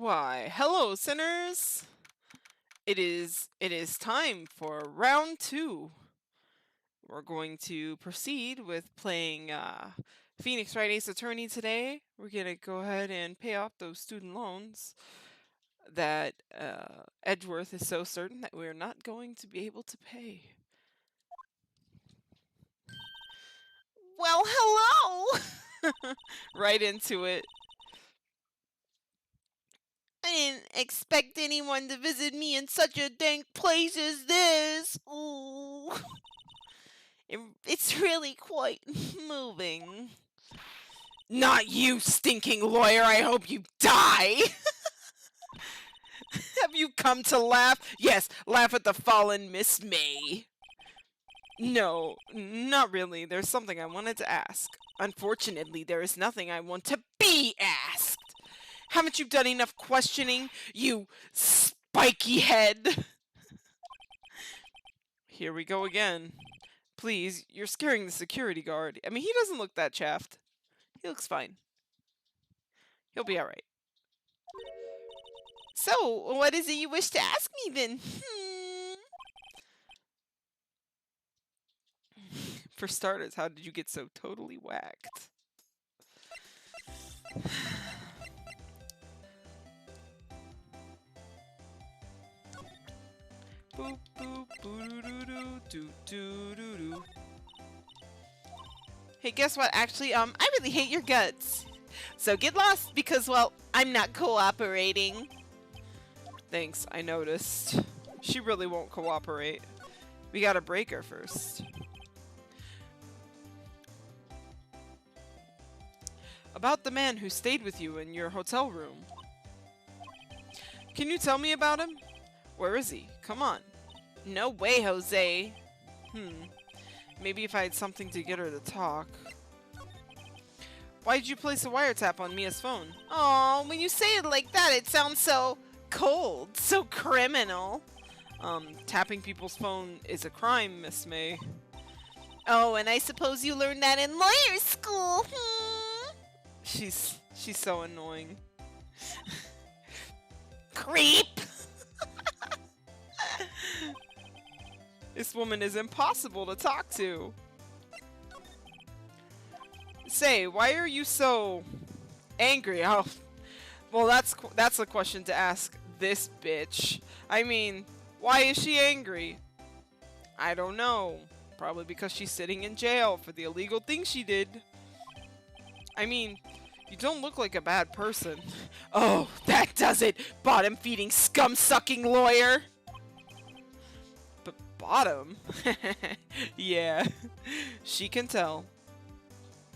Why, hello, sinners! It is time for round two. We're going to proceed with playing Phoenix Wright Ace Attorney today. We're gonna go ahead and pay off those student loans that Edgeworth is so certain that we're not going to be able to pay. Well, hello! Right into it. I didn't expect anyone to visit me in such a dank place as this. Ooh. It's really quite moving. Not you, stinking lawyer! I hope you die! Have you come to laugh? Yes, laugh at the fallen Miss May. No, not really. There's something I wanted to ask. Unfortunately, there is nothing I want to be asked. Haven't you done enough questioning, you spiky head? Here we go again. Please, you're scaring the security guard. I mean, he doesn't look that chaffed. He looks fine. He'll be alright. So, what is it you wish to ask me then? For starters, how did you get so totally whacked? Boop boop boo doo doo doo doo doo doo. Hey, guess what? Actually, I really hate your guts. So get lost because, well, I'm not cooperating. Thanks, I noticed. She really won't cooperate. We gotta break her first. About the man who stayed with you in your hotel room. Can you tell me about him? Where is he? Come on. No way, Jose. Maybe if I had something to get her to talk. Why did you place a wiretap on Mia's phone? Oh, when you say it like that, it sounds so cold, so criminal. Tapping people's phone is a crime, Miss May. Oh, and I suppose you learned that in lawyer school. She's so annoying. Creep! This woman is impossible to talk to. Say, why are you so angry? Oh, well, that's a question to ask this bitch. I mean, why is she angry? I don't know. Probably because she's sitting in jail for the illegal thing she did. I mean, you don't look like a bad person. Oh, that does it! Bottom-feeding, scum-sucking lawyer! But bottom? Yeah, she can tell.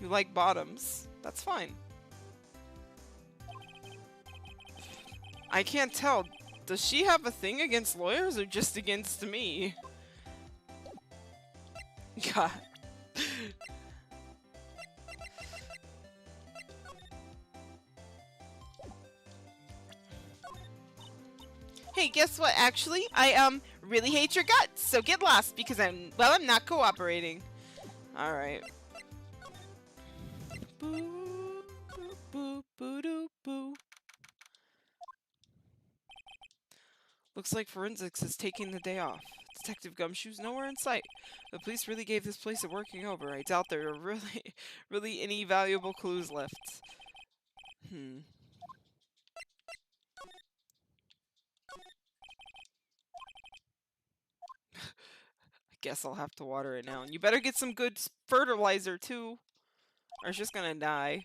You like bottoms. That's fine. I can't tell. Does she have a thing against lawyers or just against me? God. Hey, guess what? Actually, I really hate your guts. So get lost because I'm not cooperating. All right. Boo boo boo boo doo boo. Looks like forensics is taking the day off. Detective Gumshoe's nowhere in sight. The police really gave this place a working over. I doubt there are really any valuable clues left. I guess I'll have to water it now. And you better get some good fertilizer too, or it's just gonna die.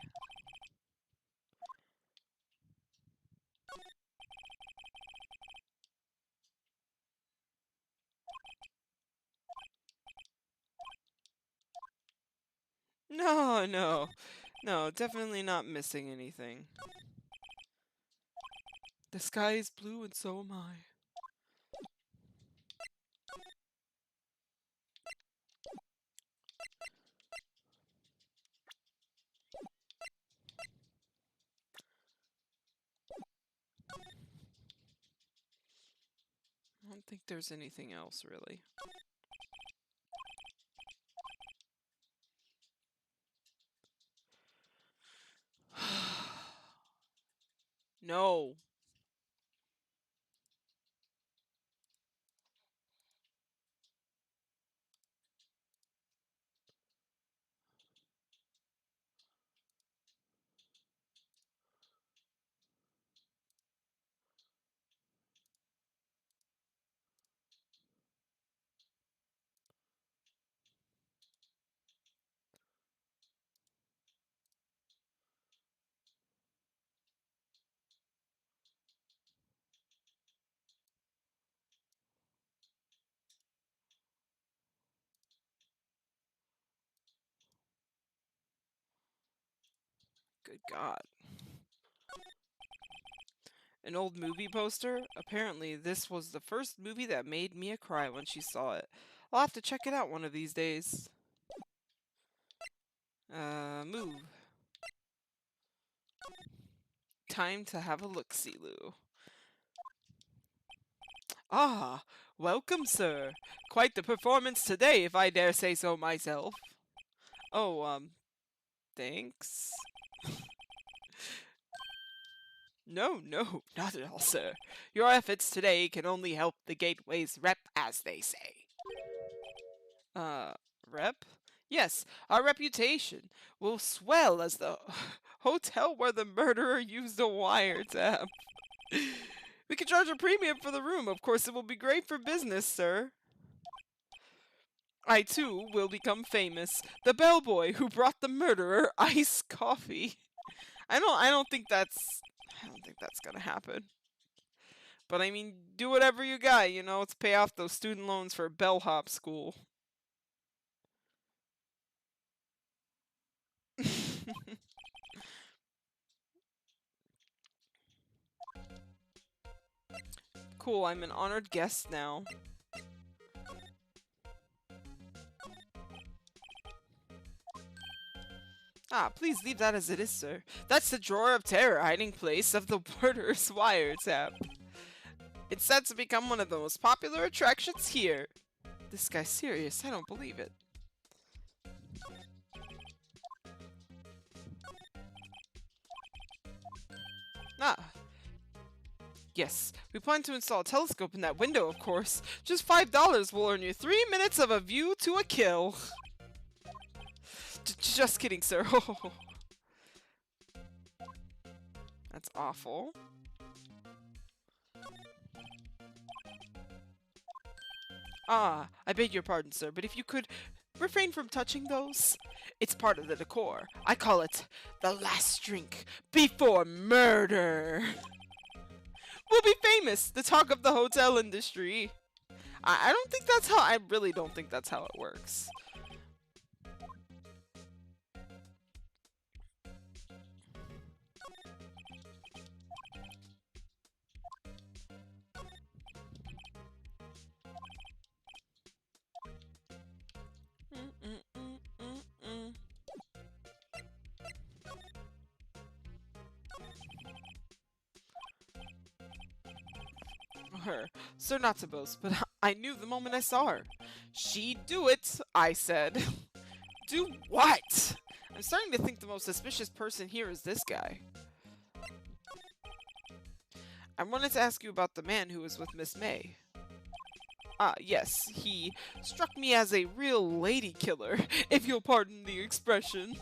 No, definitely not missing anything. The sky is blue and so am I. I don't think there's anything else, really. No. Good God. An old movie poster? Apparently, this was the first movie that made Mia cry when she saw it. I'll have to check it out one of these days. Move. Time to have a look-see, Lou. Ah, welcome, sir. Quite the performance today, if I dare say so myself. Oh, thanks. No, not at all, sir. Your efforts today can only help the Gateway's rep, as they say. Rep? Yes, our reputation will swell as the hotel where the murderer used a wiretap. We can charge a premium for the room. Of course, it will be great for business, sir. I, too, will become famous. The bellboy who brought the murderer iced coffee. I don't think that's gonna happen. But I mean, do whatever you got, you know, let's pay off those student loans for bellhop school. Cool, I'm an honored guest now. Ah, please leave that as it is, sir. That's the drawer of terror hiding place of the murderer's wiretap. It's set to become one of the most popular attractions here. This guy's serious, I don't believe it. Ah. Yes, we plan to install a telescope in that window, of course. Just $5 will earn you 3 minutes of a view to a kill. Just kidding, sir. That's awful. Ah, I beg your pardon, sir, but if you could refrain from touching those. It's part of the decor. I call it the last drink before murder. We'll be famous, the talk of the hotel industry. I don't think that's how, I really don't think that's how it works. Her. Sir, not to boast, but I knew the moment I saw her. She'd do it, I said. Do what? I'm starting to think the most suspicious person here is this guy. I wanted to ask you about the man who was with Miss May. Ah, yes, he struck me as a real lady killer, if you'll pardon the expression.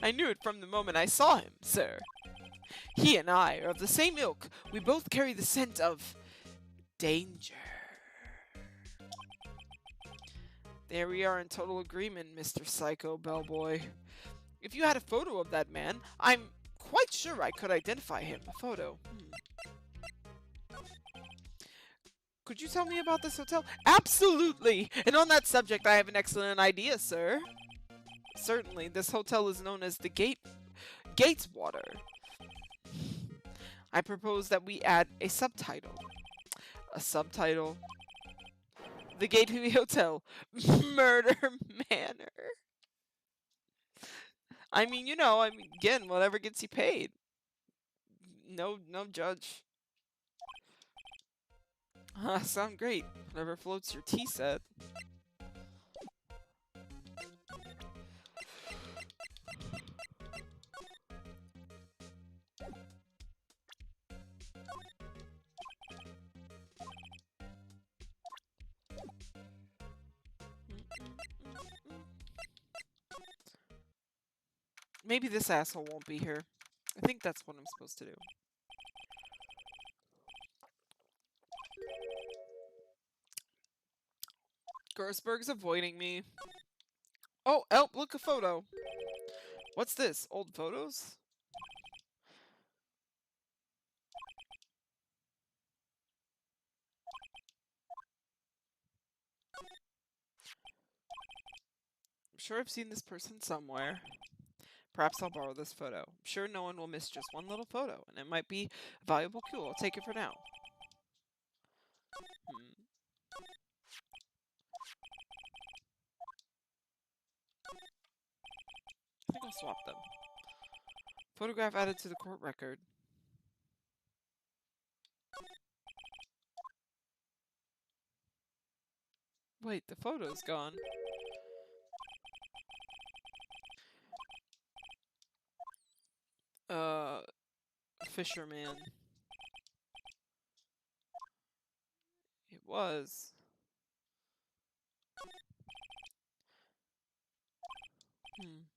I knew it from the moment I saw him, sir. He and I are of the same ilk. We both carry the scent of danger. There we are in total agreement, Mr. Psycho Bellboy. If you had a photo of that man, I'm quite sure I could identify him. A photo. Could you tell me about this hotel? Absolutely! And on that subject, I have an excellent idea, sir. Certainly, this hotel is known as the Gateswater. I propose that we add a subtitle. A subtitle? The Gateway Hotel, Murder Manor. I mean, you know, again, whatever gets you paid. No judge. Sound great. Whatever floats your tea set. Maybe this asshole won't be here. I think that's what I'm supposed to do. Gersberg's avoiding me. Oh, look, a photo. What's this? Old photos? I'm sure I've seen this person somewhere. Perhaps I'll borrow this photo. I'm sure no one will miss just one little photo, and it might be a valuable clue. I'll take it for now. I think I'll swap them. Photograph added to the court record. Wait, the photo's gone. Fisherman. It was.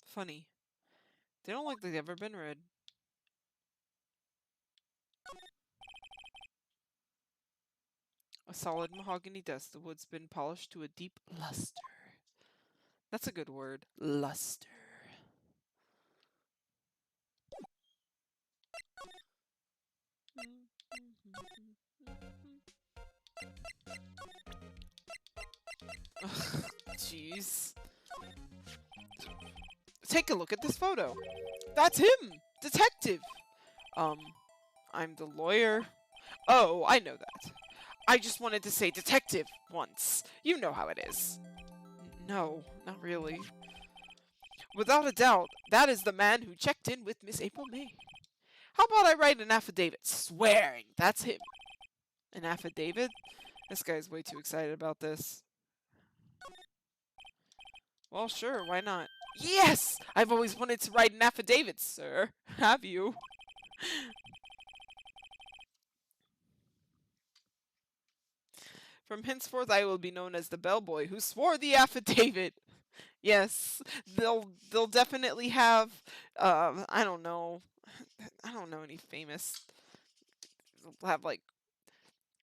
Funny. They don't look like they've ever been read. A solid mahogany desk, the wood's been polished to a deep luster. That's a good word. Luster. Jeez. Take a look at this photo. That's him! Detective! I'm the lawyer. Oh, I know that. I just wanted to say detective once. You know how it is. No, not really. Without a doubt, that is the man who checked in with Miss April May. How about I write an affidavit swearing that's him? An affidavit? This guy's way too excited about this. Well, sure, why not? Yes! I've always wanted to write an affidavit, sir. Have you? From henceforth, I will be known as the bellboy who swore the affidavit. Yes, they'll definitely have. I don't know any famous. They'll have like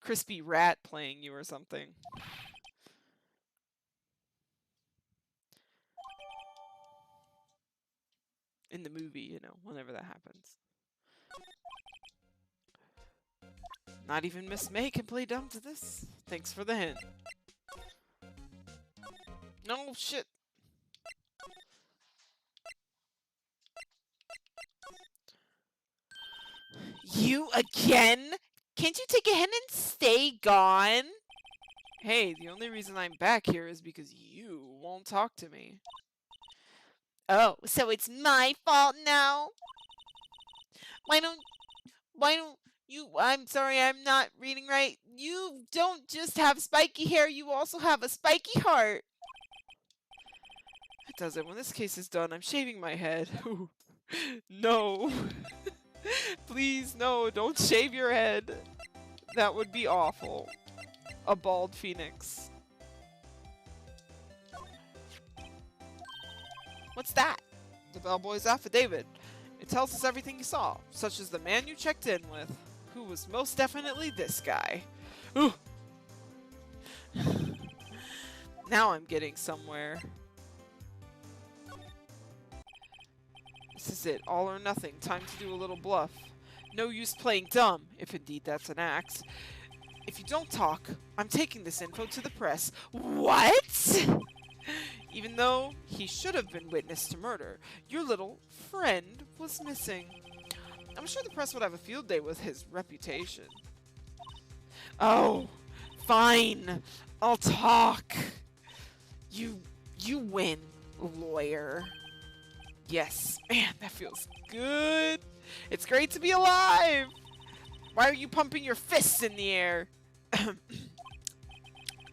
Crispy Rat playing you or something. In the movie, you know, whenever that happens. Not even Miss May can play dumb to this. Thanks for the hint. No shit. You again? Can't you take a hint and stay gone? Hey, the only reason I'm back here is because you won't talk to me. Oh, so it's my fault now? Why don't you, I'm sorry, I'm not reading right. You don't just have spiky hair, you also have a spiky heart. It doesn't. When this case is done, I'm shaving my head. No. Please, no, don't shave your head. That would be awful. A bald phoenix. What's that? The bellboy's affidavit. It tells us everything you saw, such as the man you checked in with, who was most definitely this guy. Ooh. Now I'm getting somewhere. This is it, all or nothing. Time to do a little bluff. No use playing dumb, if indeed that's an act. If you don't talk, I'm taking this info to the press. What? Even though he should have been witness to murder, your little friend was missing. I'm sure the press would have a field day with his reputation. Oh, fine. I'll talk. You win, lawyer. Yes, man, that feels good. It's great to be alive. Why are you pumping your fists in the air?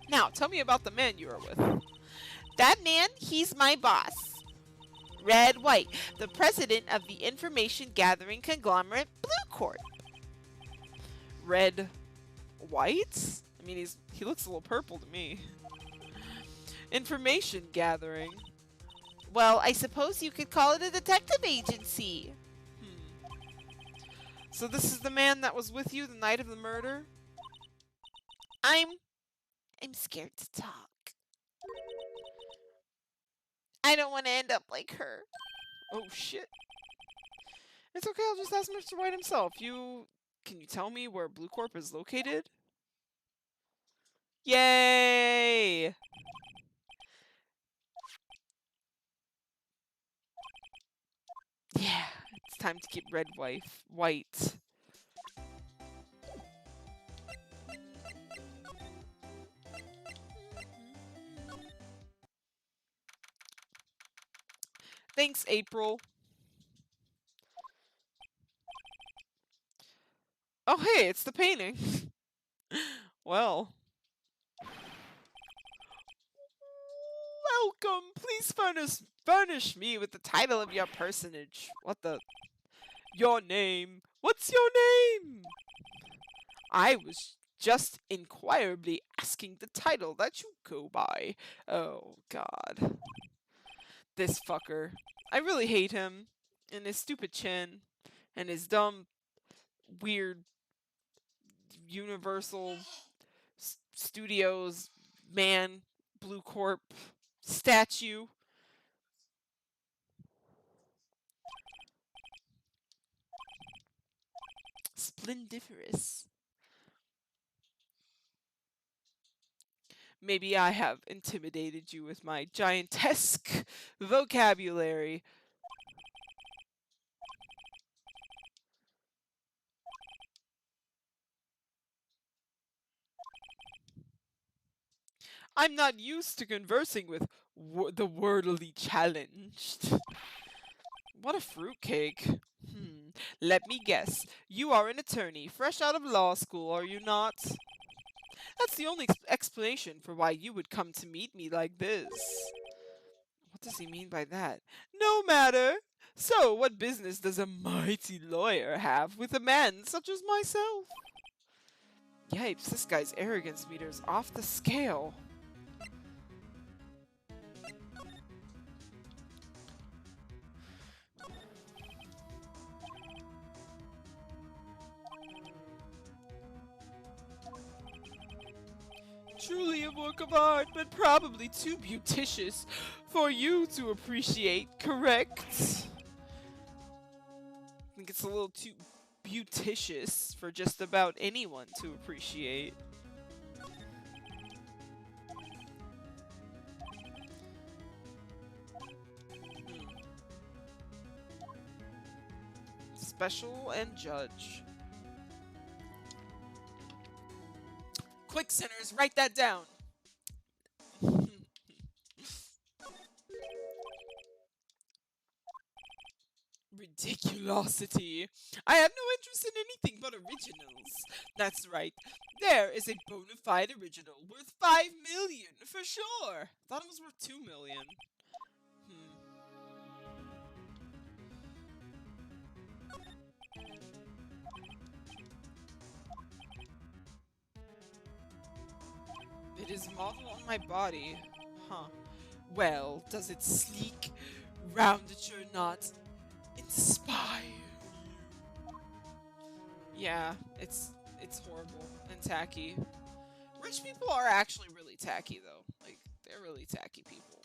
Now, tell me about the man you are with. That man, he's my boss. Red White, the president of the information gathering conglomerate Blue Corp. Red White? I mean, he looks a little purple to me. Information gathering. Well, I suppose you could call it a detective agency. So this is the man that was with you the night of the murder? I'm scared to talk. I don't want to end up like her. Oh shit. It's okay, I'll just ask Mr. White himself. Can you tell me where Blue Corp is located? Yay! time to get red white. Thanks, April. Oh, hey, it's the painting. Well. Welcome. Please furnish me with the title of your personage. What the? Your name. What's your name? I was just inquirably asking the title that you go by. Oh, God. This fucker. I really hate him. And his stupid chin. And his dumb, weird, Universal Studios man, Blue Corp statue. Splendiferous. Maybe I have intimidated you with my giantesque vocabulary. I'm not used to conversing with the wordily challenged. What a fruitcake. Let me guess. You are an attorney, fresh out of law school, are you not? That's the only explanation for why you would come to meet me like this. What does he mean by that? No matter. So, what business does a mighty lawyer have with a man such as myself? Yipes, this guy's arrogance meter's off the scale. Truly a work of art, but probably too beauticious for you to appreciate, correct? I think it's a little too beauticious for just about anyone to appreciate. Special and judge. Quick, sinners, write that down. Ridiculosity. I have no interest in anything but originals. That's right. There is a bona fide original worth 5 million for sure. Thought it was worth 2 million. It is modeled on my body. Huh. Well, does its sleek roundature not inspire you? Yeah, it's horrible and tacky. Rich people are actually really tacky though. Like, they're really tacky people.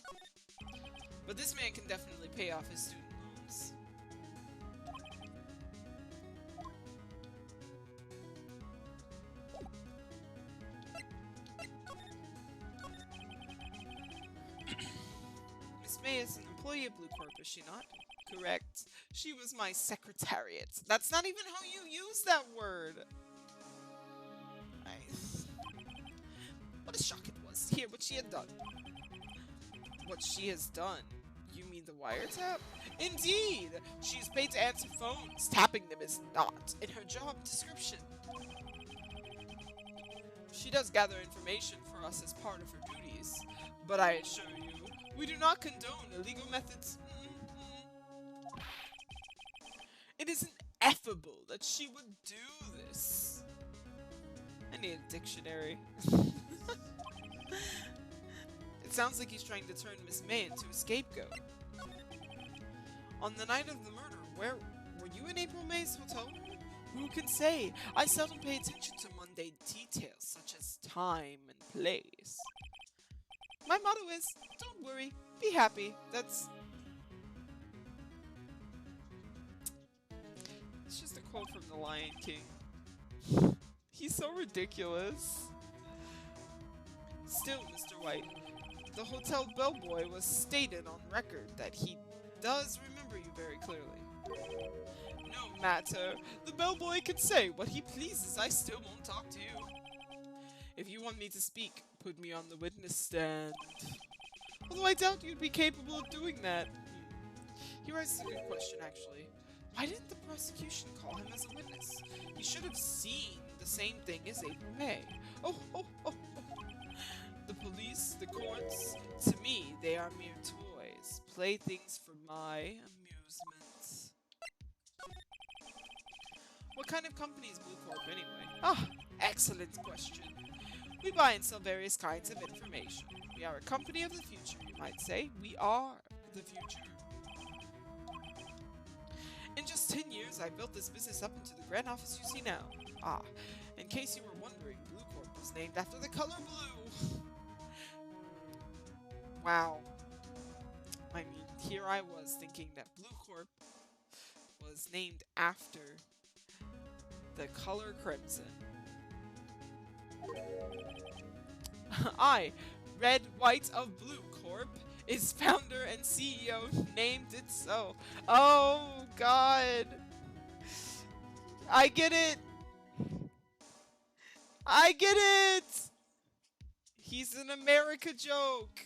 But this man can definitely pay off his student loans. Miss May is an employee of Blue Corp, is she not? Correct. She was my secretariat. That's not even how you use that word. What a shock it was to hear what she had done. What she has done? You mean the wiretap? Indeed! She is paid to answer phones. Tapping them is not in her job description. She does gather information for us as part of her duties, but I assure you, we do not condone illegal methods. It is ineffable that she would do this. I need a dictionary. It sounds like he's trying to turn Miss May into a scapegoat. On the night of the murder, where were you in April May's hotel room? Who can say? I seldom pay attention to mundane details such as time and place. My motto is, don't worry, be happy. It's just a quote from The Lion King. He's so ridiculous. Still, Mr. White, the hotel bellboy was stated on record that he does remember you very clearly. matter? The bellboy can say what he pleases. I still won't talk to you. If you want me to speak, put me on the witness stand. Although I doubt you'd be capable of doing that. Here is a good question, actually. Why didn't the prosecution call him as a witness? He should have seen the same thing as April May. Oh. The police, the courts, to me, they are mere toys. Playthings for my amusement. What kind of company is Blue Corp anyway? Ah, excellent question. We buy and sell various kinds of information. We are a company of the future, you might say. We are the future. In just 10 years, I built this business up into the grand office you see now. Ah, in case you were wondering, Blue Corp was named after the color blue. Wow. I mean, here I was thinking that Blue Corp was named after the color crimson. I, Red, White of Blue Corp, its founder and CEO named it so. Oh, God. I get it. I get it. He's an America joke.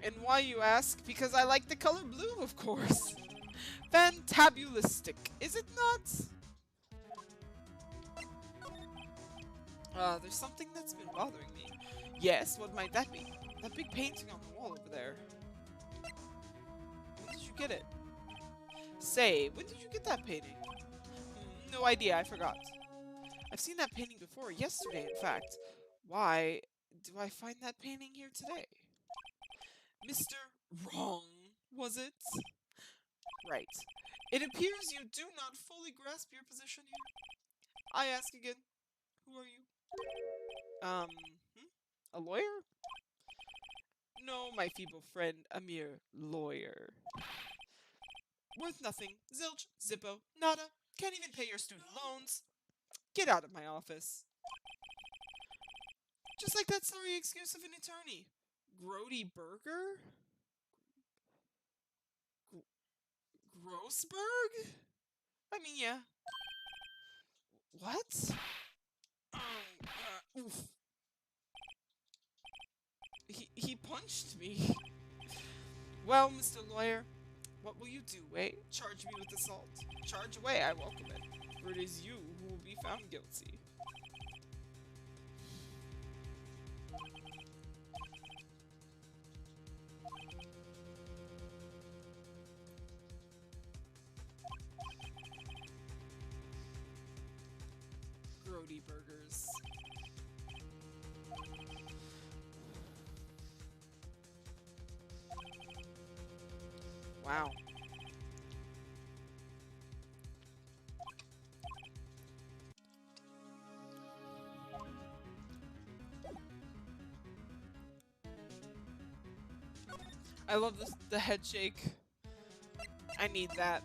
And why, you ask? Because I like the color blue, of course. Fantabulistic, is it not? There's something that's been bothering me. Yes, what might that be? That big painting on the wall over there. When did you get it? Say, when did you get that painting? No idea, I forgot. I've seen that painting before, yesterday in fact. Why do I find that painting here today? Mr. Wrong, was it? Right. It appears you do not fully grasp your position here. I ask again, who are you? A lawyer? No, my feeble friend, a mere lawyer. Worth nothing. Zilch, zippo, nada. Can't even pay your student loans. Get out of my office. Just like that sorry excuse of an attorney. Grody Burger? Grossberg? I mean, yeah. What? Oof. He punched me. Well, Mr. Lawyer, what will you do, eh? Charge me with assault. Charge away, I welcome it. For it is you who will be found guilty. Grody burgers. Wow. I love this, the head shake. I need that.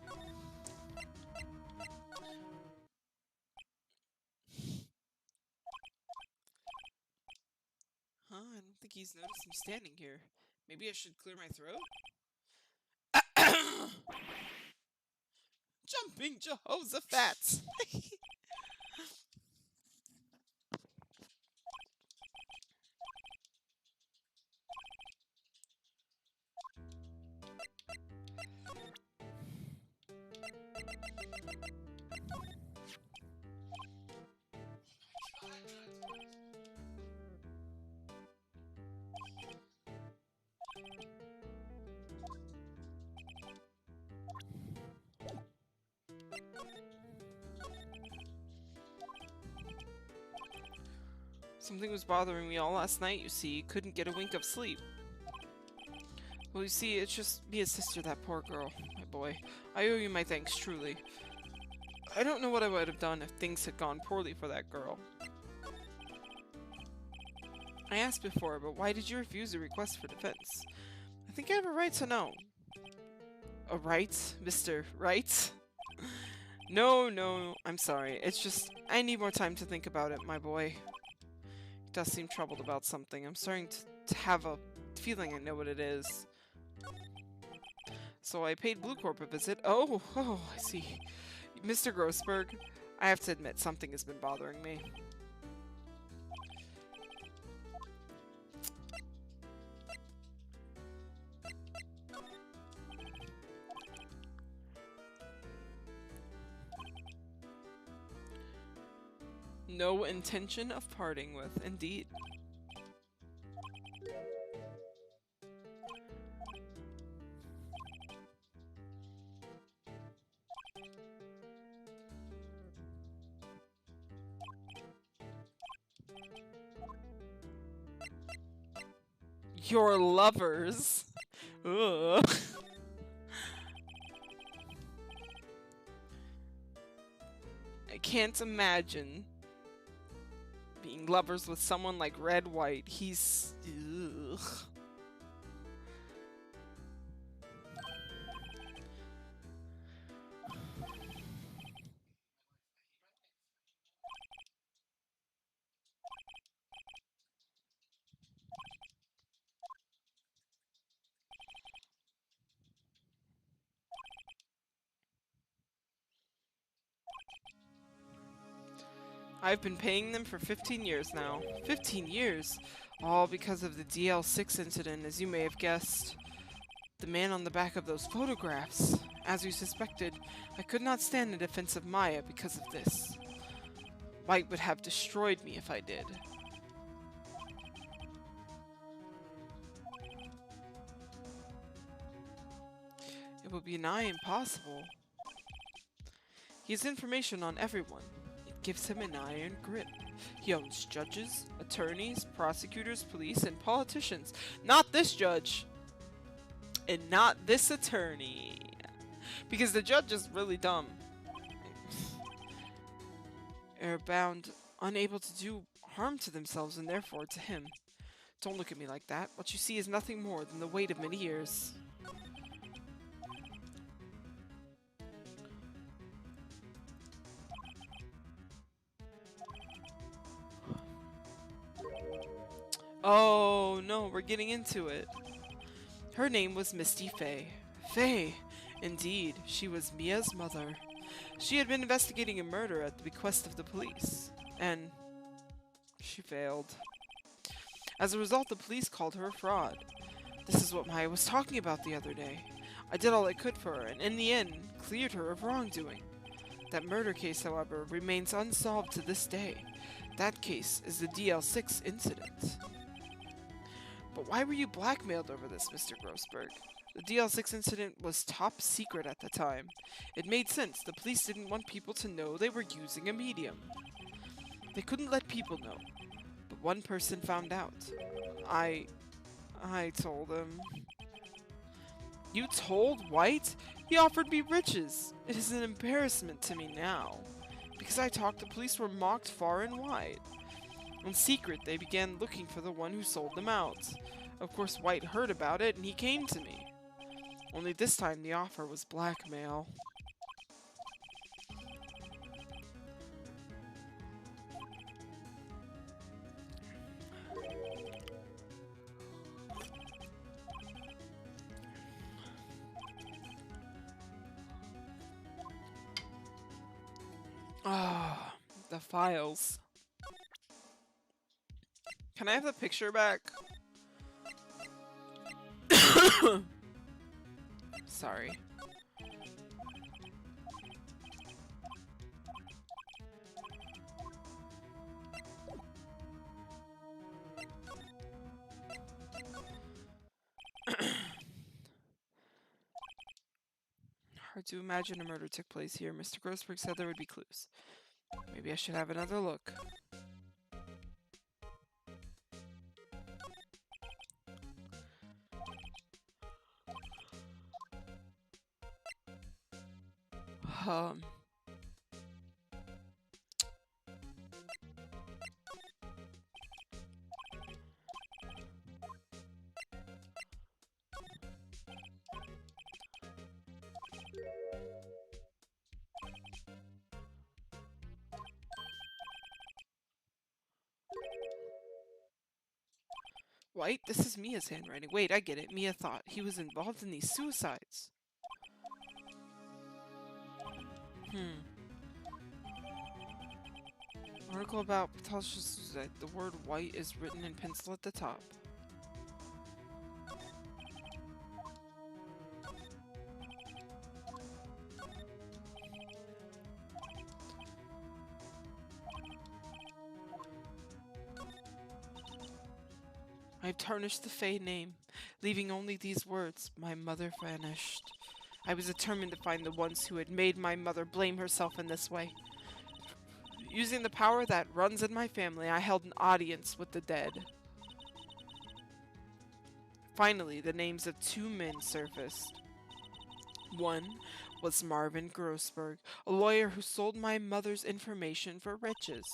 Huh? I don't think he's noticed me standing here. Maybe I should clear my throat? Jumping Jehoshaphat! Something was bothering me all last night, you see. Couldn't get a wink of sleep. Well, you see, it's just me and sister, that poor girl. My boy. I owe you my thanks, truly. I don't know what I would have done if things had gone poorly for that girl. I asked before, but why did you refuse a request for defense? I think I have a right to know. A right, Mr. Right? No, I'm sorry. It's just, I need more time to think about it, my boy. He does seem troubled about something. I'm starting to have a feeling I know what it is. So I paid Blue Corp a visit. Oh, I see. Mr. Grossberg, I have to admit, something has been bothering me. No intention of parting with, indeed. Your lovers. Ugh. I can't imagine being lovers with someone like Red White. He's... Ugh. I've been paying them for 15 years now. 15 years? All because of the DL6 incident, as you may have guessed. The man on the back of those photographs. As you suspected, I could not stand the defense of Maya because of this. White would have destroyed me if I did. It would be nigh impossible. He has information on everyone. It gives him an iron grip. He owns judges, attorneys, prosecutors, police, and politicians. Not this judge! And not this attorney. Because the judge is really dumb. Are bound, unable to do harm to themselves and therefore to him. Don't look at me like that. What you see is nothing more than the weight of many years. Oh no, we're getting into it. Her name was Misty Fey. Fey! Indeed, she was Mia's mother. She had been investigating a murder at the bequest of the police, and she failed. As a result, the police called her a fraud. This is what Maya was talking about the other day. I did all I could for her, and in the end, cleared her of wrongdoing. That murder case, however, remains unsolved to this day. That case is the DL6 incident. But why were you blackmailed over this, Mr. Grossberg? The DL6 incident was top secret at the time. It made sense. The police didn't want people to know they were using a medium. They couldn't let people know. But one person found out. I told him. You told White? He offered me riches. It is an embarrassment to me now. Because I talked, the police were mocked far and wide. In secret, they began looking for the one who sold them out. Of course, White heard about it, and he came to me. Only this time, the offer was blackmail. Ah, the files. Can I have the picture back? Sorry. Hard to imagine a murder took place here. Mr. Grossberg said there would be clues. Maybe I should have another look. Um... White, this is Mia's handwriting. Wait, I get it. Mia thought he was involved in these suicides. Article about Patal's the word white is written in pencil at the top. I've tarnished the Fae name, leaving only these words, my mother vanished. I was determined to find the ones who had made my mother blame herself in this way. Using the power that runs in my family, I held an audience with the dead. Finally, the names of two men surfaced. One was Marvin Grossberg, a lawyer who sold my mother's information for riches.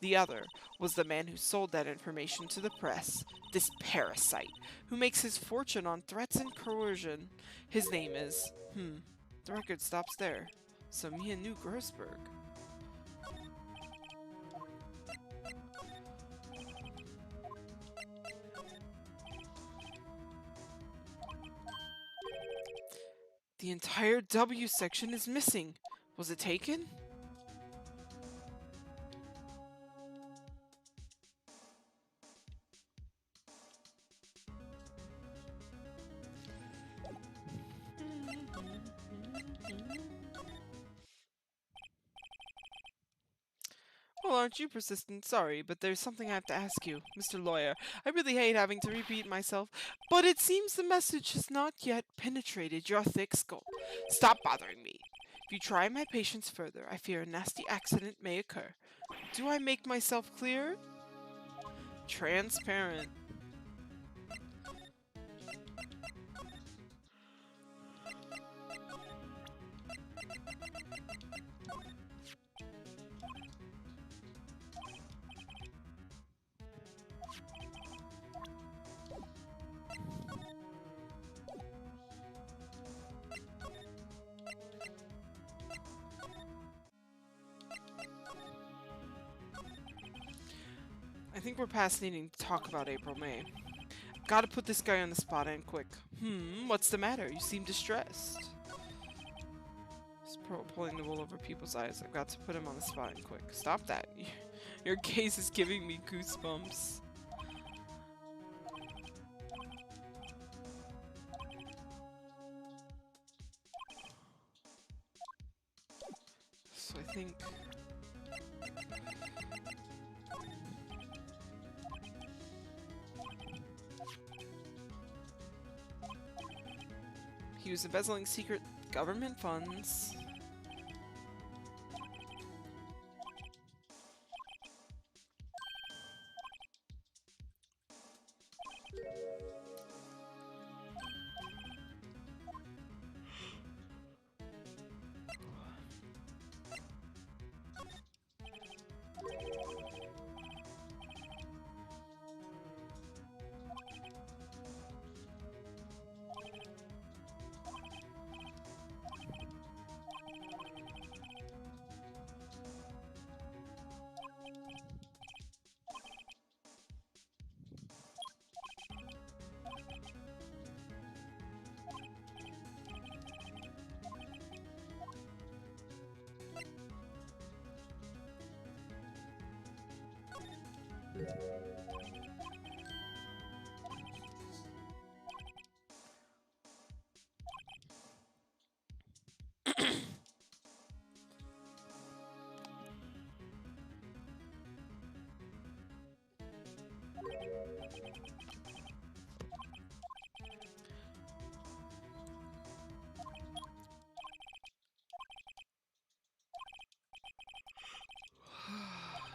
The other was the man who sold that information to the press, this parasite, who makes his fortune on threats and coercion. His name is, the record stops there. So Mia knew Grossberg. The entire W section is missing. Was it taken? Well, aren't you persistent? Sorry, but there's something I have to ask you. Mr. Lawyer, I really hate having to repeat myself, but it seems the message has not yet penetrated your thick skull. Stop bothering me. If you try my patience further, I fear a nasty accident may occur. Do I make myself clear? Transparent. I think we're past needing to talk about April May. Gotta put this guy on the spot and quick. What's the matter? You seem distressed. He's pulling the wool over people's eyes. I've got to put him on the spot and quick. Stop that. Your gaze is giving me goosebumps. So I think... he was embezzling secret government funds.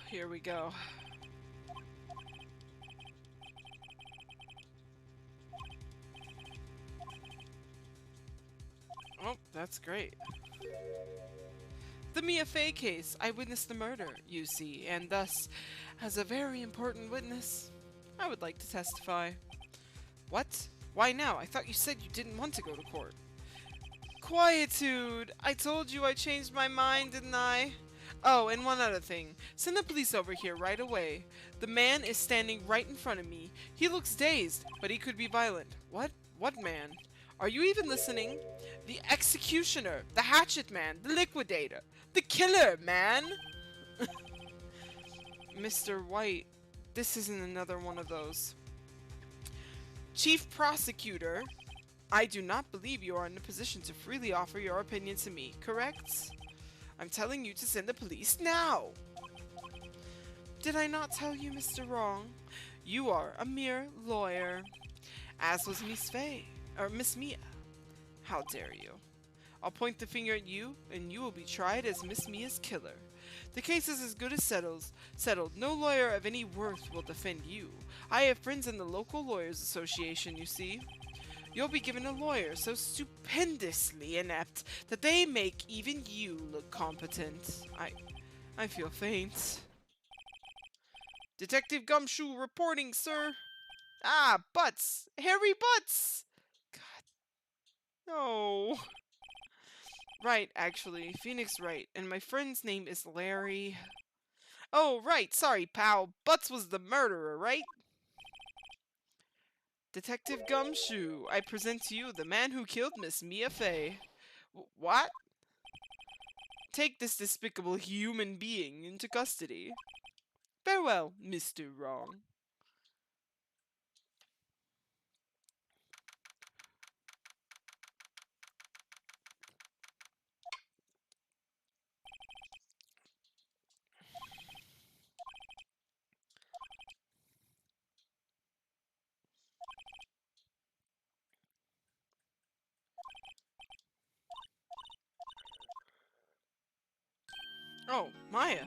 Here we go. Oh, that's great. The Mia Fey case. I witnessed the murder, you see, and thus, as a very important witness, I would like to testify. What? Why now? I thought you said you didn't want to go to court. Quietude! I told you I changed my mind, didn't I? Oh, and one other thing. Send the police over here right away. The man is standing right in front of me. He looks dazed, but he could be violent. What? What man? Are you even listening? The executioner, the hatchet man, the liquidator. The killer, man! Mr. White, this isn't another one of those. Chief Prosecutor, I do not believe you are in a position to freely offer your opinion to me, correct? I'm telling you to send the police now! Did I not tell you, Mr. Wrong? You are a mere lawyer, as was Miss Mia. How dare you? I'll point the finger at you, and you will be tried as Miss Mia's killer. The case is as good as settled. No lawyer of any worth will defend you. I have friends in the local lawyers association, you see. You'll be given a lawyer so stupendously inept that they make even you look competent. I feel faint. Detective Gumshoe reporting, sir. Ah, Butts! Harry Butts! God, no. Right, actually. Phoenix Wright. And my friend's name is Larry. Oh, right. Sorry, pal. Butts was the murderer, right? Detective Gumshoe, I present to you the man who killed Miss Mia Fey. What? Take this despicable human being into custody. Farewell, Mr. Wrong. Oh, Maya.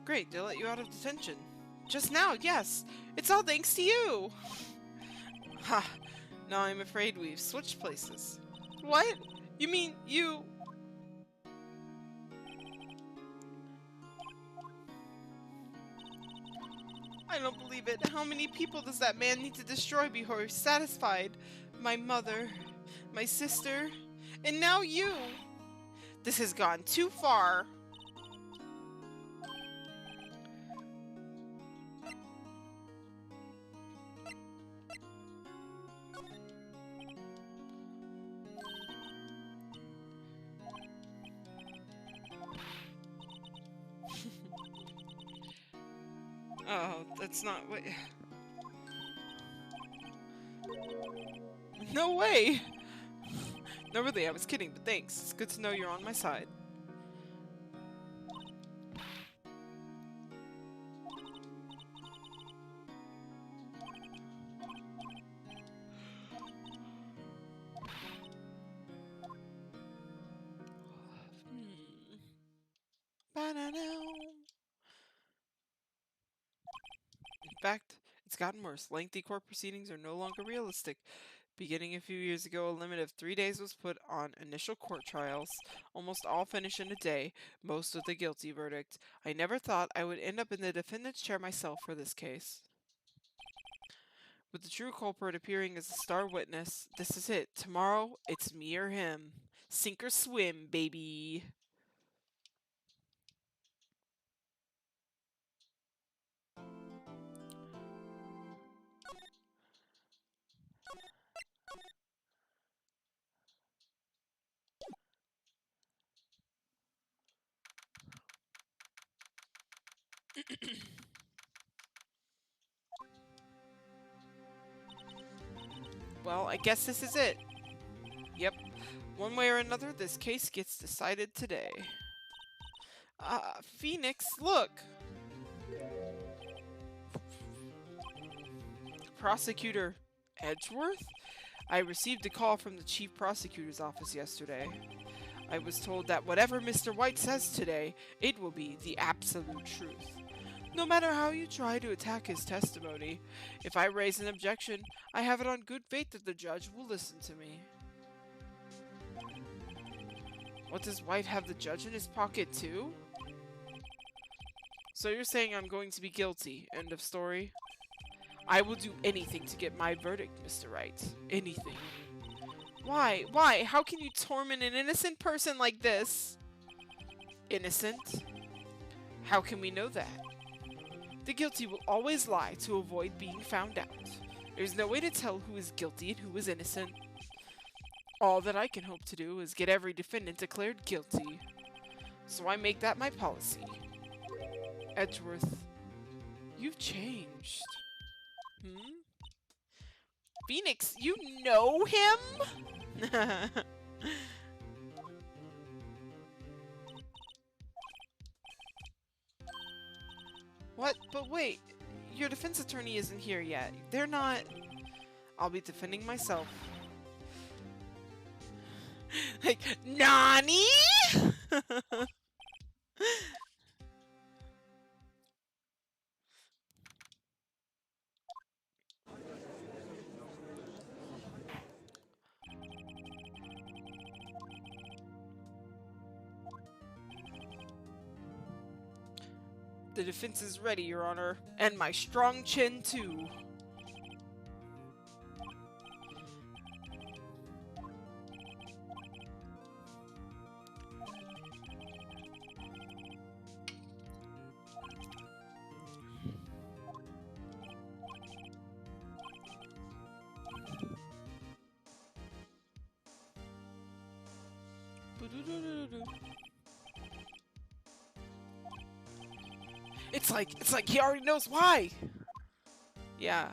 Great, they let you out of detention. Just now, yes. It's all thanks to you. Ha. Now I'm afraid we've switched places. What? You mean you... I don't believe it. How many people does that man need to destroy before he's satisfied? My mother, my sister, and now you. This has gone too far. Oh, that's not what... No way! No, really, I was kidding, but thanks. It's good to know you're on my side. In fact, it's gotten worse. Lengthy court proceedings are no longer realistic. Beginning a few years ago, a limit of 3 days was put on initial court trials. Almost all finish in a day, most with a guilty verdict. I never thought I would end up in the defendant's chair myself for this case. With the true culprit appearing as a star witness, this is it. Tomorrow, it's me or him. Sink or swim, baby. Well, I guess this is it. Yep. One way or another, this case gets decided today. Phoenix, look! Prosecutor Edgeworth? I received a call from the Chief Prosecutor's office yesterday. I was told that whatever Mr. White says today, it will be the absolute truth. No matter how you try to attack his testimony, if I raise an objection, I have it on good faith that the judge will listen to me. What, does White have the judge in his pocket too? So you're saying I'm going to be guilty, end of story? I will do anything to get my verdict, Mr. Wright. Anything. Why? Why? How can you torment an innocent person like this? Innocent? How can we know that? The guilty will always lie to avoid being found out. There's no way to tell who is guilty and who is innocent. All that I can hope to do is get every defendant declared guilty. So I make that my policy. Edgeworth, you've changed. Hmm? Phoenix, you know him? What? But wait, your defense attorney isn't here yet. They're not... I'll be defending myself. Like, NANI?! The defense is ready, Your Honor. And my strong chin, too. It's like he already knows why. Yeah.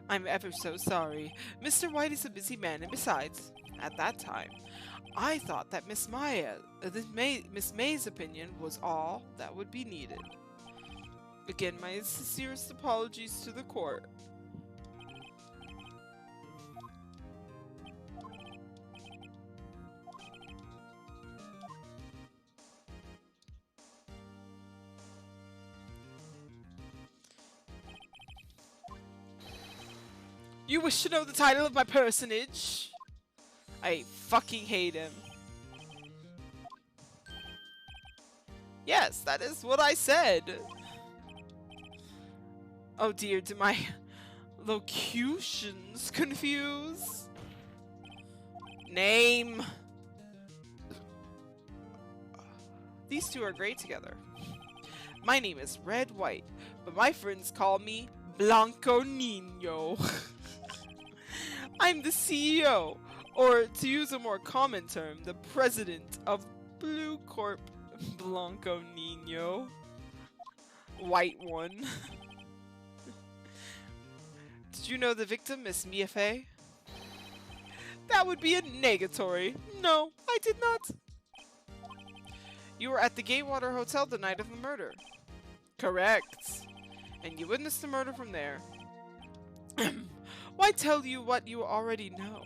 I'm ever so sorry. Mr. White is a busy man, and besides, at that time, I thought that Miss May's opinion was all that would be needed. Again, my sincerest apologies to the court. You wish to know the title of my personage? I fucking hate him. Yes, that is what I said. Oh dear, do my locutions confuse? Name. These two are great together. My name is Red White, but my friends call me Blanco Nino. I'm the CEO, or to use a more common term, the president of Blue Corp Blanco Nino. White one. Did you know the victim, Miss Mia Fey? That would be a negatory. No, I did not. You were at the Gatewater Hotel the night of the murder. Correct. And you witnessed the murder from there. Why tell you what you already know?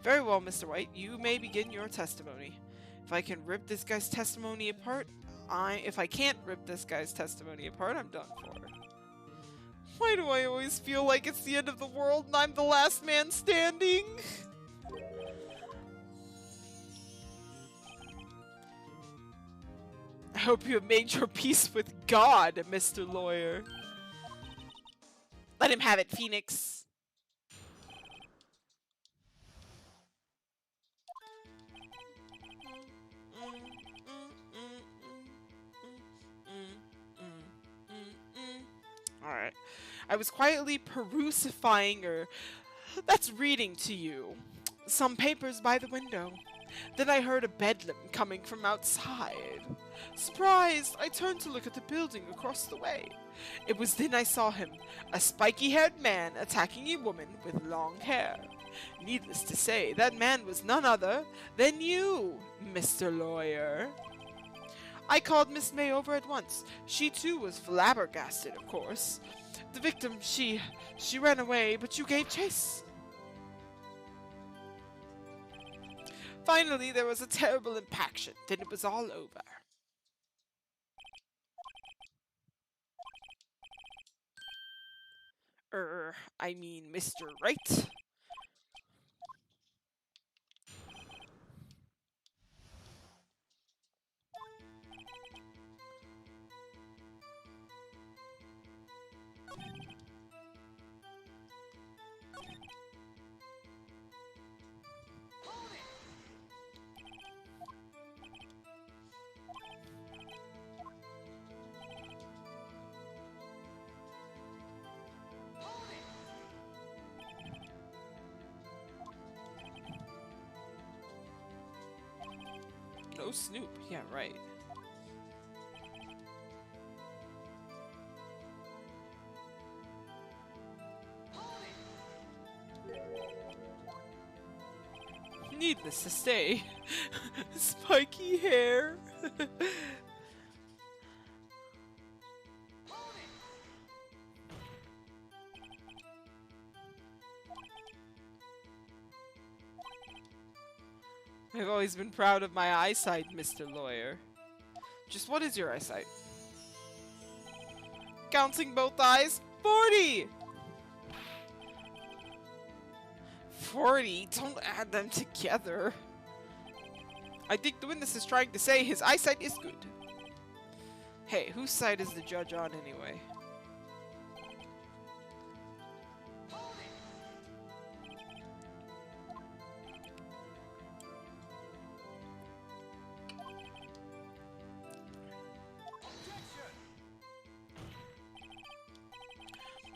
Very well, Mr. White, you may begin your testimony. If I can rip this guy's testimony apart, if I can't rip this guy's testimony apart, I'm done for. Why do I always feel like it's the end of the world and I'm the last man standing? I hope you have made your peace with God, Mr. Lawyer. Let him have it, Phoenix. Alright. I was quietly perusifying, or that's reading to you, some papers by the window. Then I heard a bedlam coming from outside. Surprised, I turned to look at the building across the way. It was then I saw him, a spiky-haired man attacking a woman with long hair. Needless to say, that man was none other than you, Mr. Lawyer. I called Miss May over at once. She too was flabbergasted, of course. The victim, she ran away, but you gave chase. Finally, there was a terrible impaction. Then it was all over. I mean, Mr. Right? Go Snoop. Yeah, right. Needless to say, spiky hair. I've always been proud of my eyesight, Mr. Lawyer. Just what is your eyesight? Counting both eyes? 40! 40? Don't add them together. I think the witness is trying to say his eyesight is good. Hey, whose side is the judge on anyway?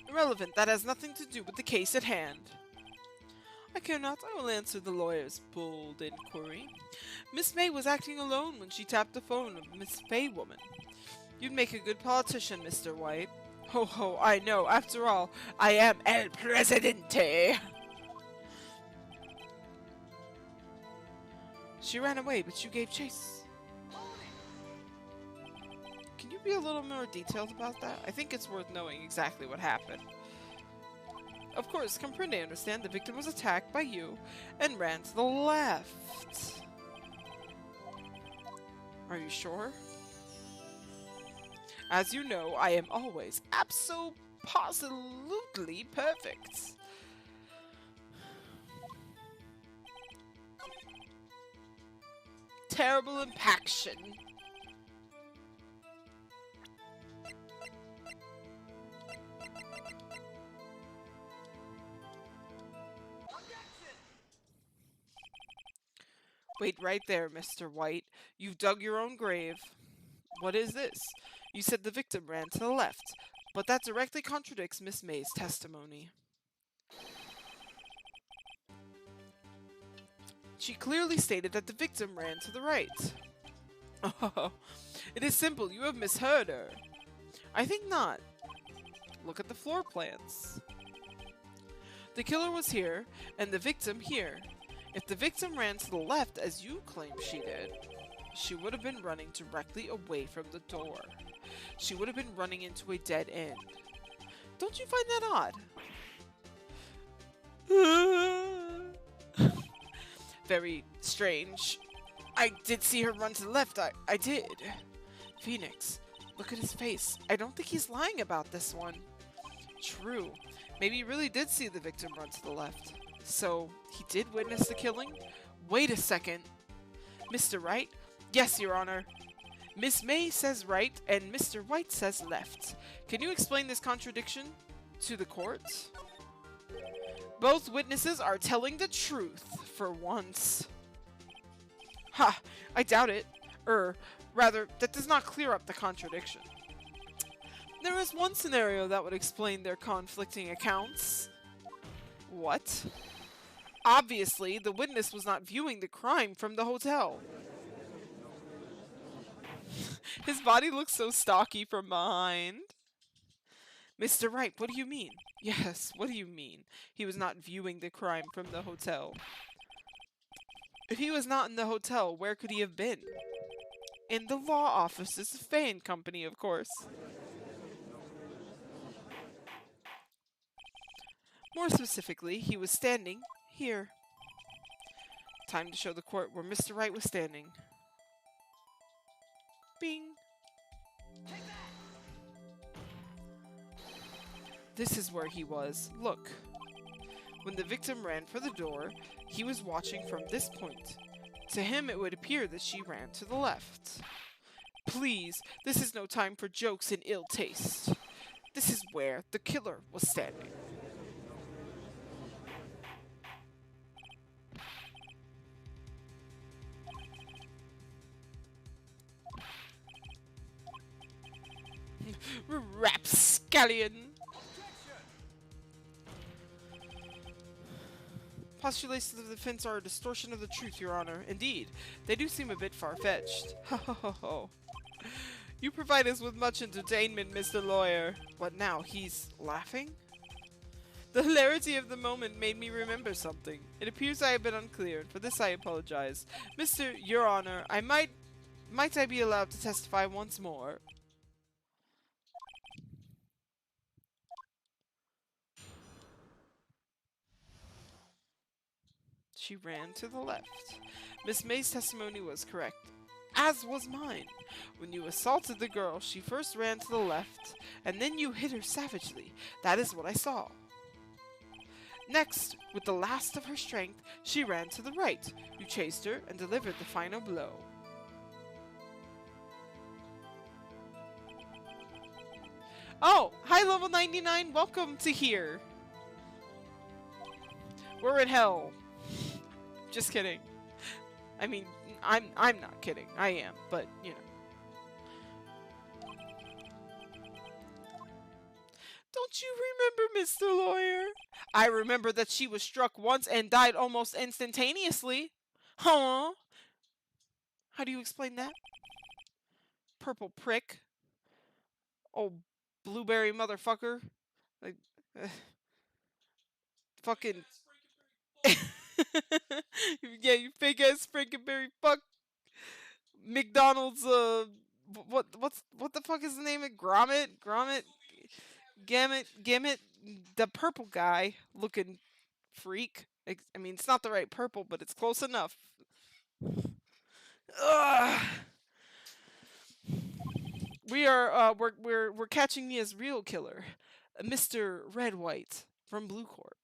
Irrelevant. That has nothing to do with the case at hand. I care not. I will answer the lawyer's bold inquiry. Miss May was acting alone when she tapped the phone of Miss Fay woman. You'd make a good politician, Mr. White. Ho ho, I know. After all, I am El Presidente. She ran away, but you gave chase. Can you be a little more detailed about that? I think it's worth knowing exactly what happened. Of course, comprende, understand, the victim was attacked by you and ran to the left. Are you sure? As you know, I am always absolutely perfect. Terrible impaction. Wait right there, Mr. White. You've dug your own grave. What is this? You said the victim ran to the left, but that directly contradicts Miss May's testimony. She clearly stated that the victim ran to the right. Oh, it is simple. You have misheard her. I think not. Look at the floor plans. The killer was here, and the victim here. If the victim ran to the left, as you claim she did, she would have been running directly away from the door. She would have been running into a dead end. Don't you find that odd? Very strange. I did see her run to the left. I did. Phoenix, look at his face. I don't think he's lying about this one. True. Maybe he really did see the victim run to the left. So, he did witness the killing? Wait a second. Mr. Wright? Yes, Your Honor. Miss May says right, and Mr. White says left. Can you explain this contradiction to the court? Both witnesses are telling the truth, for once. Ha! I doubt it. Rather, that does not clear up the contradiction. There is one scenario that would explain their conflicting accounts. What? Obviously, the witness was not viewing the crime from the hotel. His body looks so stocky from behind. Mr. Wright, what do you mean? Yes, what do you mean? He was not viewing the crime from the hotel. If he was not in the hotel, where could he have been? In the law offices of Fay and Company, of course. More specifically, he was standing here. Time to show the court where Mr. Wright was standing. Bing. This is where he was. Look. When the victim ran for the door, he was watching from this point. To him, it would appear that she ran to the left. Please, this is no time for jokes and ill taste. This is where the killer was standing. Rapscallion! postulations of the defense are a distortion of the truth, Your Honor. Indeed, they do seem a bit far-fetched. Ho ho ho ho. You provide us with much entertainment, Mr. Lawyer. What now? He's laughing? The hilarity of the moment made me remember something. It appears I have been unclear, and for this I apologize. Your Honor, might I be allowed to testify once more? She ran to the left. Miss May's testimony was correct, as was mine. When you assaulted the girl, she first ran to the left, and then you hit her savagely. That is what I saw. Next, with the last of her strength, she ran to the right. You chased her and delivered the final blow. Oh, hi level 99, welcome to here. We're in hell. Just kidding. I mean, I'm not kidding. I am, but you know. Don't you remember, Mr. Lawyer? I remember that she was struck once and died almost instantaneously. Huh? How do you explain that? Purple prick. Oh, blueberry motherfucker. Like, fucking. Yeah, you fake ass Frankenberry fuck. McDonald's, what the fuck is the name of Gromit? Gamut, the purple guy looking freak. I mean, it's not the right purple, but it's close enough. Ugh. We're catching Mia's real killer, Mr. Red White from Blue Corp.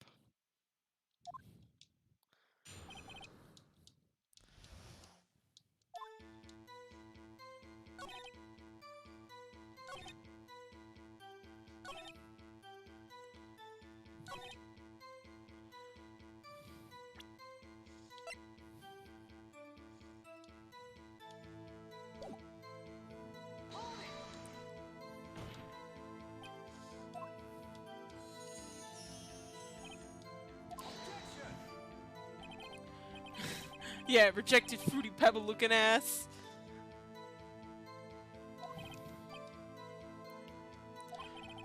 Yeah, rejected Fruity Pebble looking ass.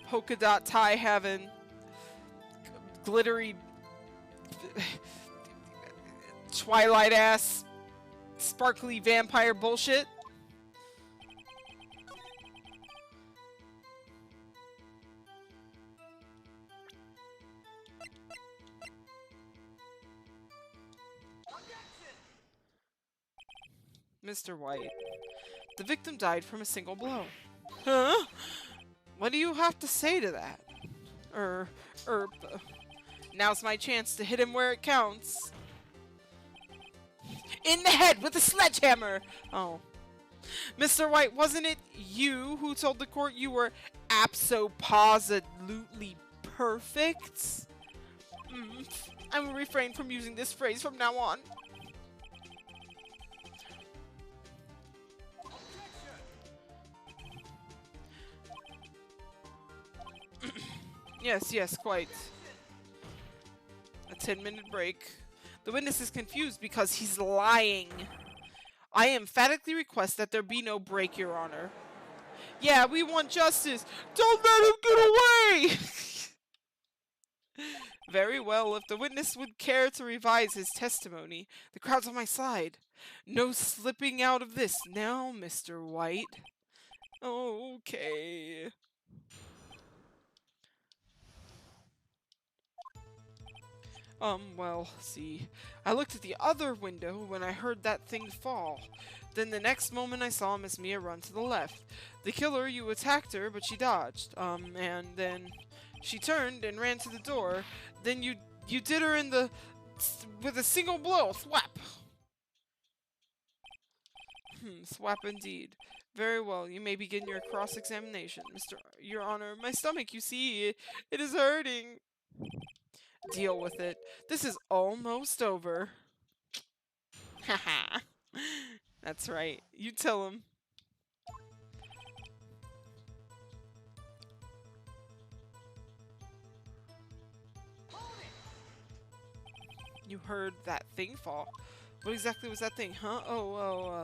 Polka dot tie having glittery Twilight ass sparkly vampire bullshit. Mr. White. The victim died from a single blow. Huh? What do you have to say to that? Now's my chance to hit him where it counts. In the head with a sledgehammer! Oh. Mr. White, wasn't it you who told the court you were abso-positively perfect? I will refrain from using this phrase from now on. Yes, quite. A 10-minute break. The witness is confused because he's lying. I emphatically request that there be no break, Your Honor. Yeah, we want justice. Don't let him get away! Very well, if the witness would care to revise his testimony, the crowd's on my side. No slipping out of this now, Mr. White. Okay. Well, see. I looked at the other window when I heard that thing fall. Then the next moment I saw Miss Mia run to the left. The killer, you attacked her, but she dodged. And then she turned and ran to the door. Then you did her in the... with a single blow. Thwap! Swap indeed. Very well, you may begin your cross-examination. Your Honor, my stomach, you see, it is hurting. Deal with it. This is almost over. Haha. That's right. You tell him. You heard that thing fall. What exactly was that thing, huh?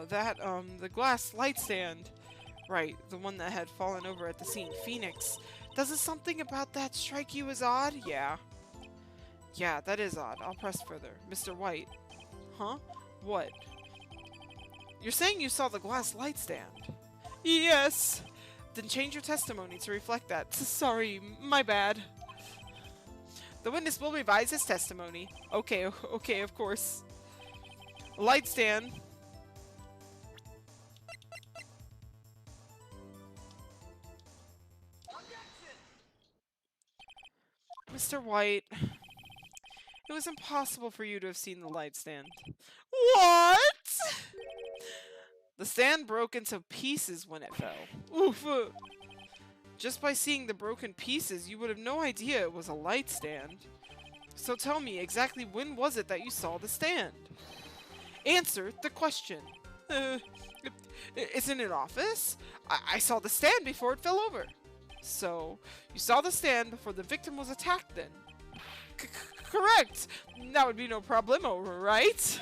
The glass light stand. Right, the one that had fallen over at the scene. Phoenix, doesn't something about that strike you as odd? Yeah. Yeah, that is odd. I'll press further. Mr. White. Huh? What? You're saying you saw the glass light stand? Yes! Then change your testimony to reflect that. Sorry, my bad. The witness will revise his testimony. Okay, okay, of course. Light stand. Mr. White, it was impossible for you to have seen the light stand. What? The stand broke into pieces when it fell. Oof. Just by seeing the broken pieces, you would have no idea it was a light stand. So tell me, exactly when was it that you saw the stand? Answer the question. Isn't it obvious? I saw the stand before it fell over. So, you saw the stand before the victim was attacked then? Correct! That would be no problemo, right?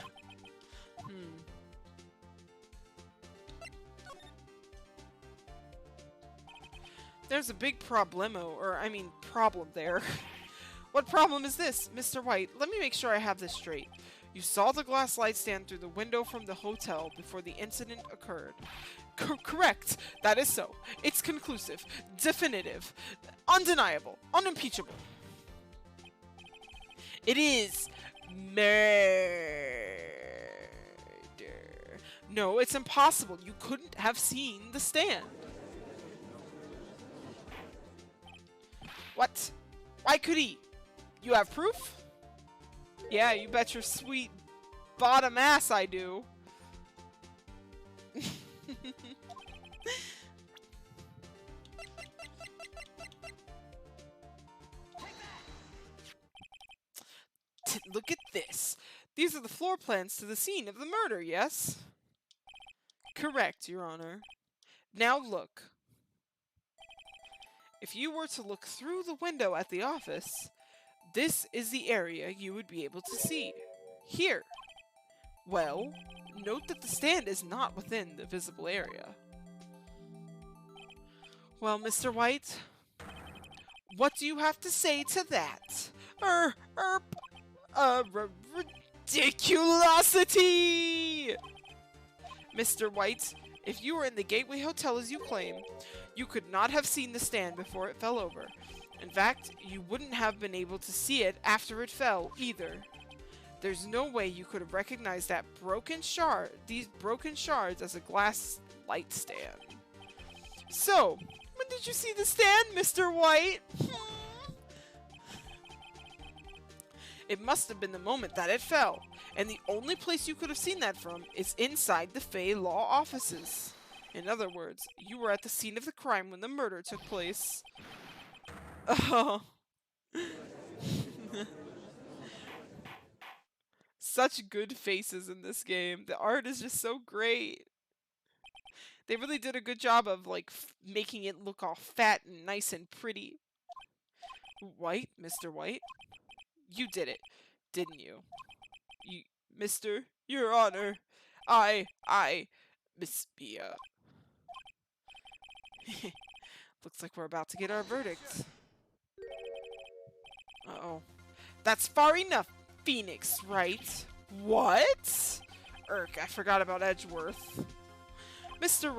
There's a big problem there. What problem is this? Mr. White, let me make sure I have this straight. You saw the glass light stand through the window from the hotel before the incident occurred. Correct. That is so. It's conclusive, definitive, undeniable, unimpeachable. It is murder. No, it's impossible. You couldn't have seen the stand. What? Why could he? You have proof? Yeah, you bet your sweet bottom ass I do. Look at this. These are the floor plans to the scene of the murder, yes? Correct, Your Honor. Now look. If you were to look through the window at the office, this is the area you would be able to see. Here. Well, note that the stand is not within the visible area. Well, Mr. White, what do you have to say to that? Ridiculosity! Mr. White, if you were in the Gateway Hotel as you claim, you could not have seen the stand before it fell over. In fact, you wouldn't have been able to see it after it fell, either. There's no way you could have recognized these broken shards as a glass light stand. So, when did you see the stand, Mr. White? It must have been the moment that it fell, and the only place you could have seen that from is inside the Fey Law offices. In other words, you were at the scene of the crime when the murder took place. Oh. Such good faces in this game. The art is just so great. They really did a good job of, like, making it look all fat and nice and pretty. White? Mr. White? You did it, didn't you? Mr. Your Honor, Miss Mia. Looks like we're about to get our verdict. Uh-oh. That's far enough, Phoenix, right? What? I forgot about Edgeworth. Mr.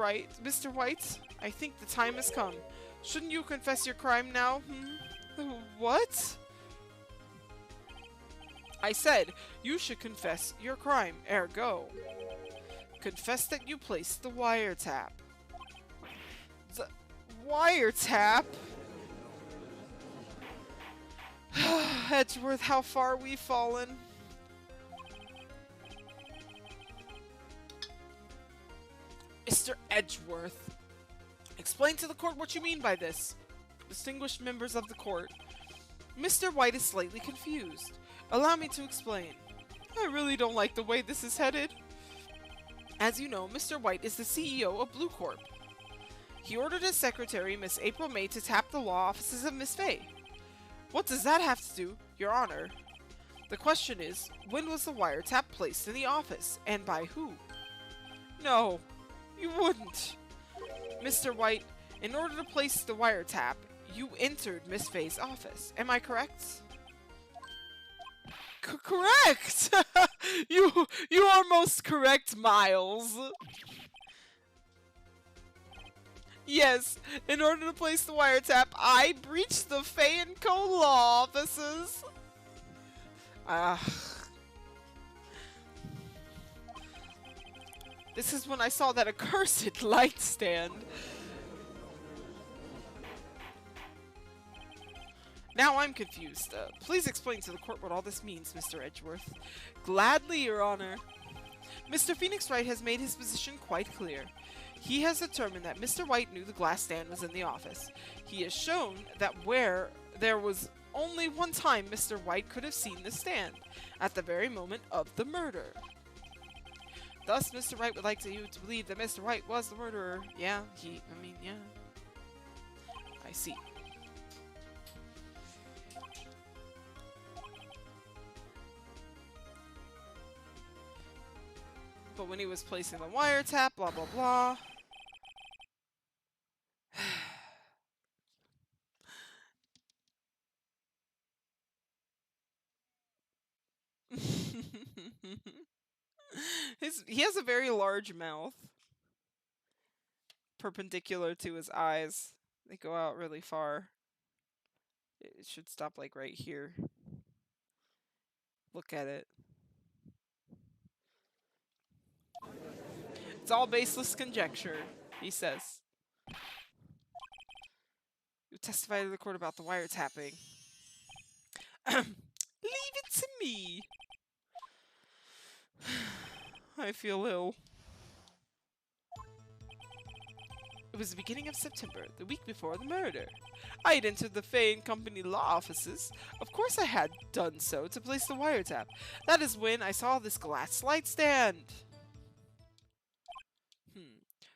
White, I think the time has come. Shouldn't you confess your crime now? What? I said, you should confess your crime, ergo. Confess that you placed the wiretap. The wiretap? Edgeworth, how far we've fallen. Mr. Edgeworth, explain to the court what you mean by this. Distinguished members of the court, Mr. White is slightly confused. Allow me to explain. I really don't like the way this is headed. As you know, Mr. White is the CEO of Blue Corp. He ordered his secretary, Miss April May, to tap the law offices of Miss Fey. What does that have to do, Your Honor? The question is, when was the wiretap placed in the office, and by who? No, you wouldn't. Mr. White, in order to place the wiretap, you entered Miss Faye's office. Am I correct? Correct! You are most correct, Miles. Yes, in order to place the wiretap, I breached the Faye & Co. law offices. This is when I saw that accursed light stand. Now I'm confused. Please explain to the court what all this means, Mr. Edgeworth. Gladly, Your Honor. Mr. Phoenix Wright has made his position quite clear. He has determined that Mr. White knew the glass stand was in the office. He has shown that where there was only one time Mr. White could have seen the stand, at the very moment of the murder. Thus, Mr. Wright would like you to believe that Mr. White was the murderer. Yeah, yeah. I see. But when he was placing the wiretap, blah blah blah. He has a very large mouth. Perpendicular to his eyes. They go out really far. It should stop like right here. Look at it. It's all baseless conjecture, he says. You testify to the court about the wiretapping. Leave it to me. I feel ill. It was the beginning of September, the week before the murder. I had entered the Fay & Company law offices. Of course I had done so to place the wiretap. That is when I saw this glass light stand.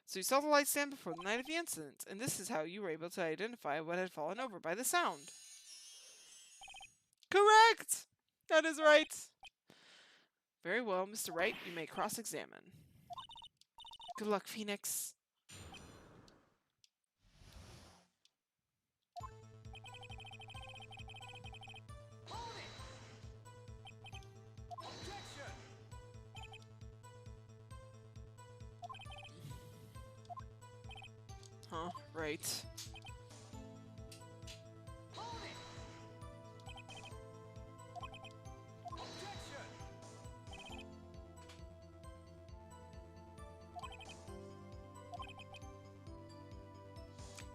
So you saw the light stand before the night of the incident, and this is how you were able to identify what had fallen over by the sound. Correct! That is right. Very well, Mr. Wright, you may cross-examine. Good luck, Phoenix. Huh, right.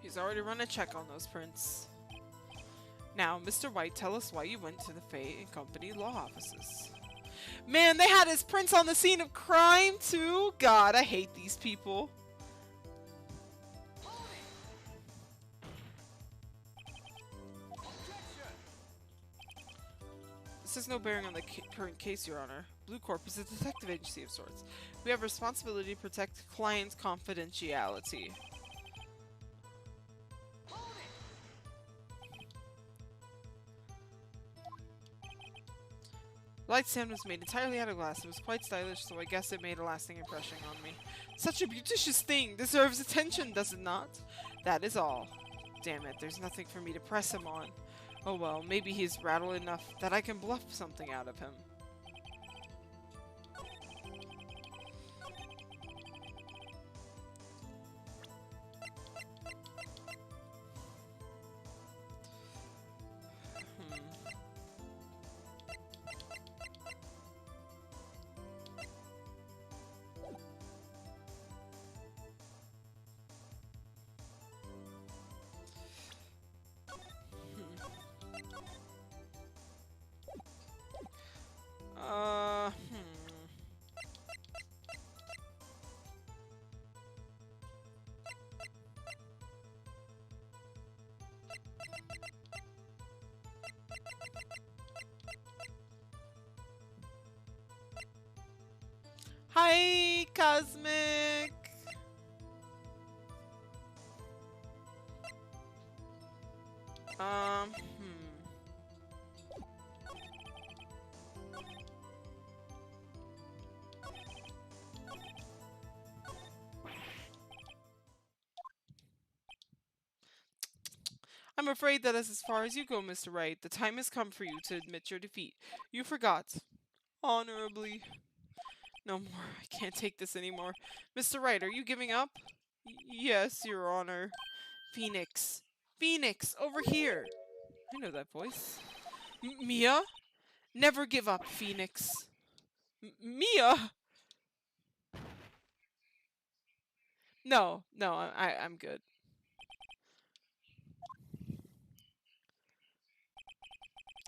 He's already run a check on those prints. Now, Mr. White, tell us why you went to the Fay & Company law offices. Man, they had his prints on the scene of crime, too? God, I hate these people. This has no bearing on the current case, Your Honor. Blue Corp is a detective agency of sorts. We have responsibility to protect client confidentiality. The light stand was made entirely out of glass. It was quite stylish, so I guess it made a lasting impression on me. Such a beauticious thing deserves attention, does it not? That is all. Damn it, there's nothing for me to press him on. Oh well, maybe he's rattled enough that I can bluff something out of him. Hi, Cosmic! I'm afraid that is as far as you go, Mr. Wright. The time has come for you to admit your defeat. You forgot. Honorably. No more. I can't take this anymore. Mr. Wright, are you giving up? Yes, Your Honor. Phoenix. Phoenix, over here. I know that voice. Mia? Never give up, Phoenix. Mia? No, I'm good.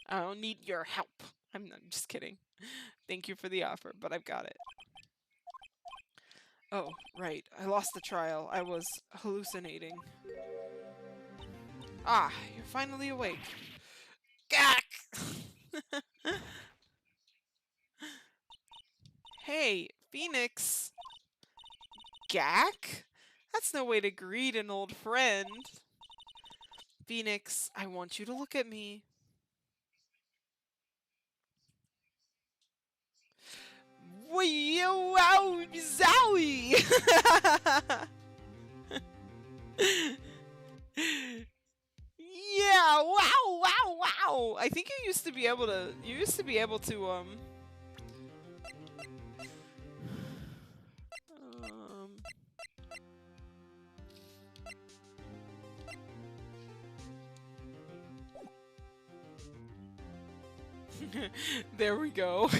I don't need your help. I'm just kidding. Thank you for the offer, but I've got it. Oh, right. I lost the trial. I was hallucinating. Ah, you're finally awake. Gak! Hey, Phoenix. Gak? That's no way to greet an old friend. Phoenix, I want you to look at me. Wow, zowie! Yeah, wow. I think you used to be able to, um there we go.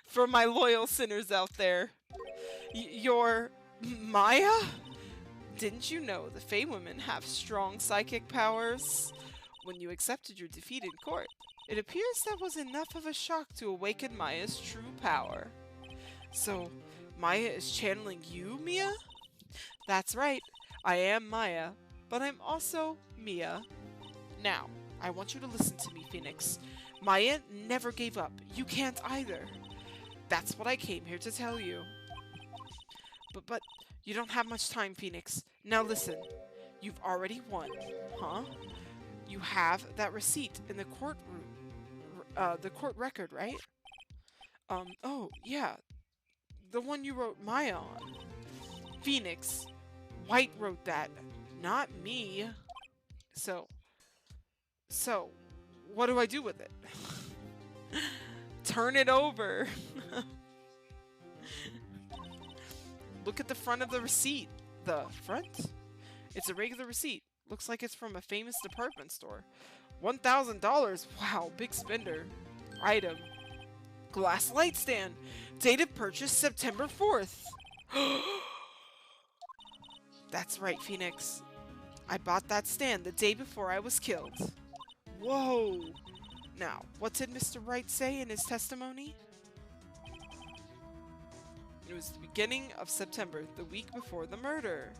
For my loyal sinners out there. You're Maya? Didn't you know the Fey women have strong psychic powers? When you accepted your defeat in court, it appears that was enough of a shock to awaken Maya's true power. So, Maya is channeling you, Mia? That's right, I am Maya, but I'm also Mia. Now, I want you to listen to me, Phoenix. Maya never gave up. You can't either. That's what I came here to tell you. But you don't have much time, Phoenix. Now listen. You've already won, huh? You have that receipt in the courtroom, the court record, right? Oh, yeah. The one you wrote Maya on. Phoenix. White wrote that, not me. So, what do I do with it? Turn it over. Look at the front of the receipt. The front? It's a regular receipt. Looks like it's from a famous department store. $1,000. Wow, big spender. Item. Glass light stand. Date of purchase September 4th. That's right, Phoenix. I bought that stand the day before I was killed. Whoa. Now, what did Mr. Wright say in his testimony? It was the beginning of September, the week before the murder.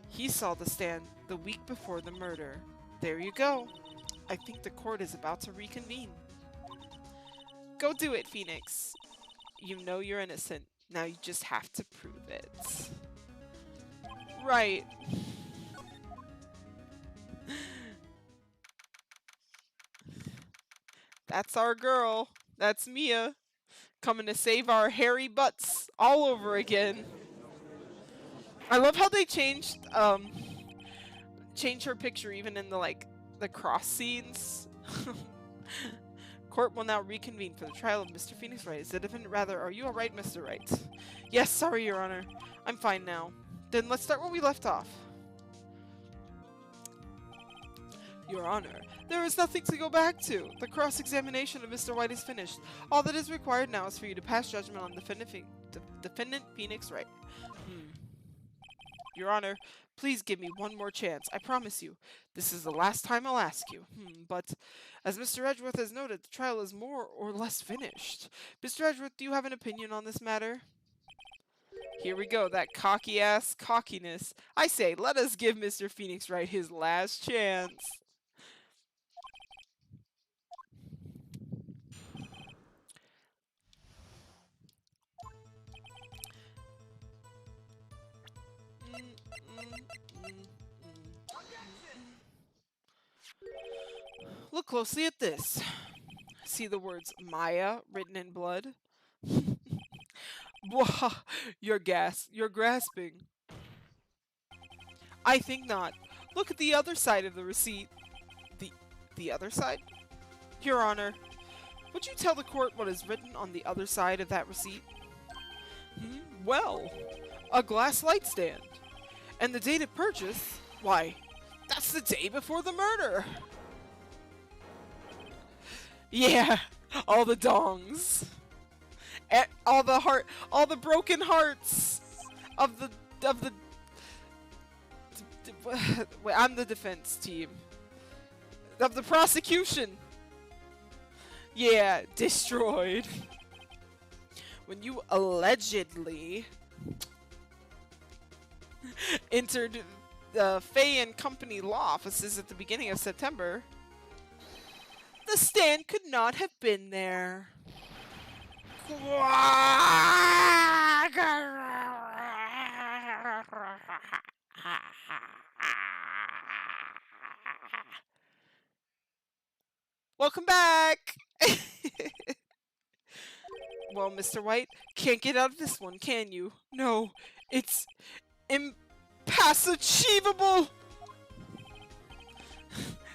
He saw the stand the week before the murder. There you go. I think the court is about to reconvene. Go do it, Phoenix. You know you're innocent. Now you just have to prove it. Right. That's our girl. That's Mia. Coming to save our hairy butts all over again. I love how they changed her picture even in the cross scenes. Court will now reconvene for the trial of Mr. Phoenix Wright. Is the defendant rather, are you alright, Mr. Wright? Yes, sorry, Your Honor. I'm fine now. Then let's start where we left off. Your Honor, there is nothing to go back to. The cross-examination of Mr. White is finished. All that is required now is for you to pass judgment on defendant Phoenix Wright. Your Honor, please give me one more chance. I promise you. This is the last time I'll ask you. But as Mr. Edgeworth has noted, the trial is more or less finished. Mr. Edgeworth, do you have an opinion on this matter? Here we go, that cocky-ass cockiness. I say, let us give Mr. Phoenix Wright his last chance. Look closely at this. See the words Maya written in blood? Blah, you're grasping. I think not. Look at the other side of the receipt. The other side? Your Honor, would you tell the court what is written on the other side of that receipt? Well, a glass light stand. And the date of purchase? Why, that's the day before the murder! Yeah, all the dongs. All the broken hearts of the wait, I'm the defense team. Of the prosecution. Yeah, destroyed. When you allegedly entered the Fay and Company law offices at the beginning of September, the stand could not have been there. Welcome back! Well, Mr. White, can't get out of this one, can you? No, it's impass-achievable!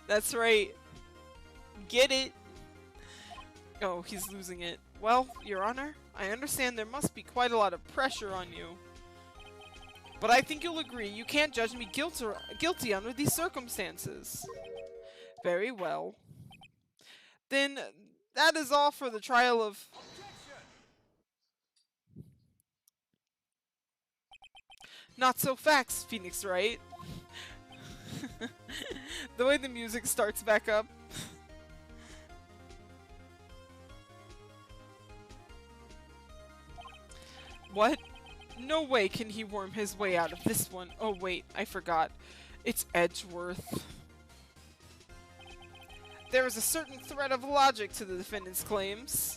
That's right. Get it? Oh, he's losing it. Well, Your Honor, I understand there must be quite a lot of pressure on you. But I think you'll agree you can't judge me guilty under these circumstances. Very well. Then that is all for the trial of... Not so fast, Phoenix Wright. The way the music starts back up. What? No way can he worm his way out of this one. Oh wait, I forgot. It's Edgeworth. There is a certain thread of logic to the defendant's claims.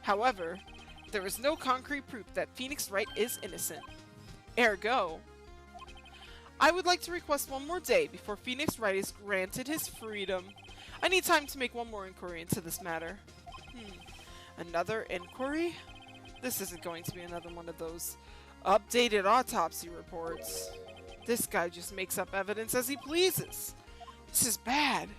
However, there is no concrete proof that Phoenix Wright is innocent. Ergo, I would like to request one more day before Phoenix Wright is granted his freedom. I need time to make one more inquiry into this matter. Another inquiry? This isn't going to be another one of those updated autopsy reports. This guy just makes up evidence as he pleases. This is bad.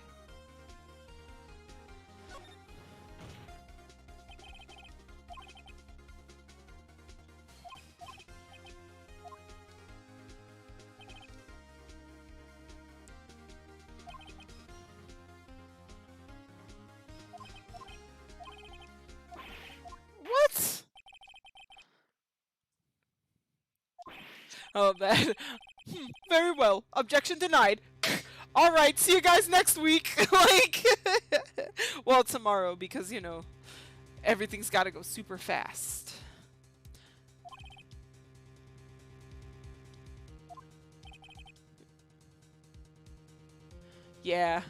What? Oh, that. Very well. Objection denied. Alright, see you guys next week. Like, well, tomorrow, because, you know, everything's gotta go super fast. Yeah.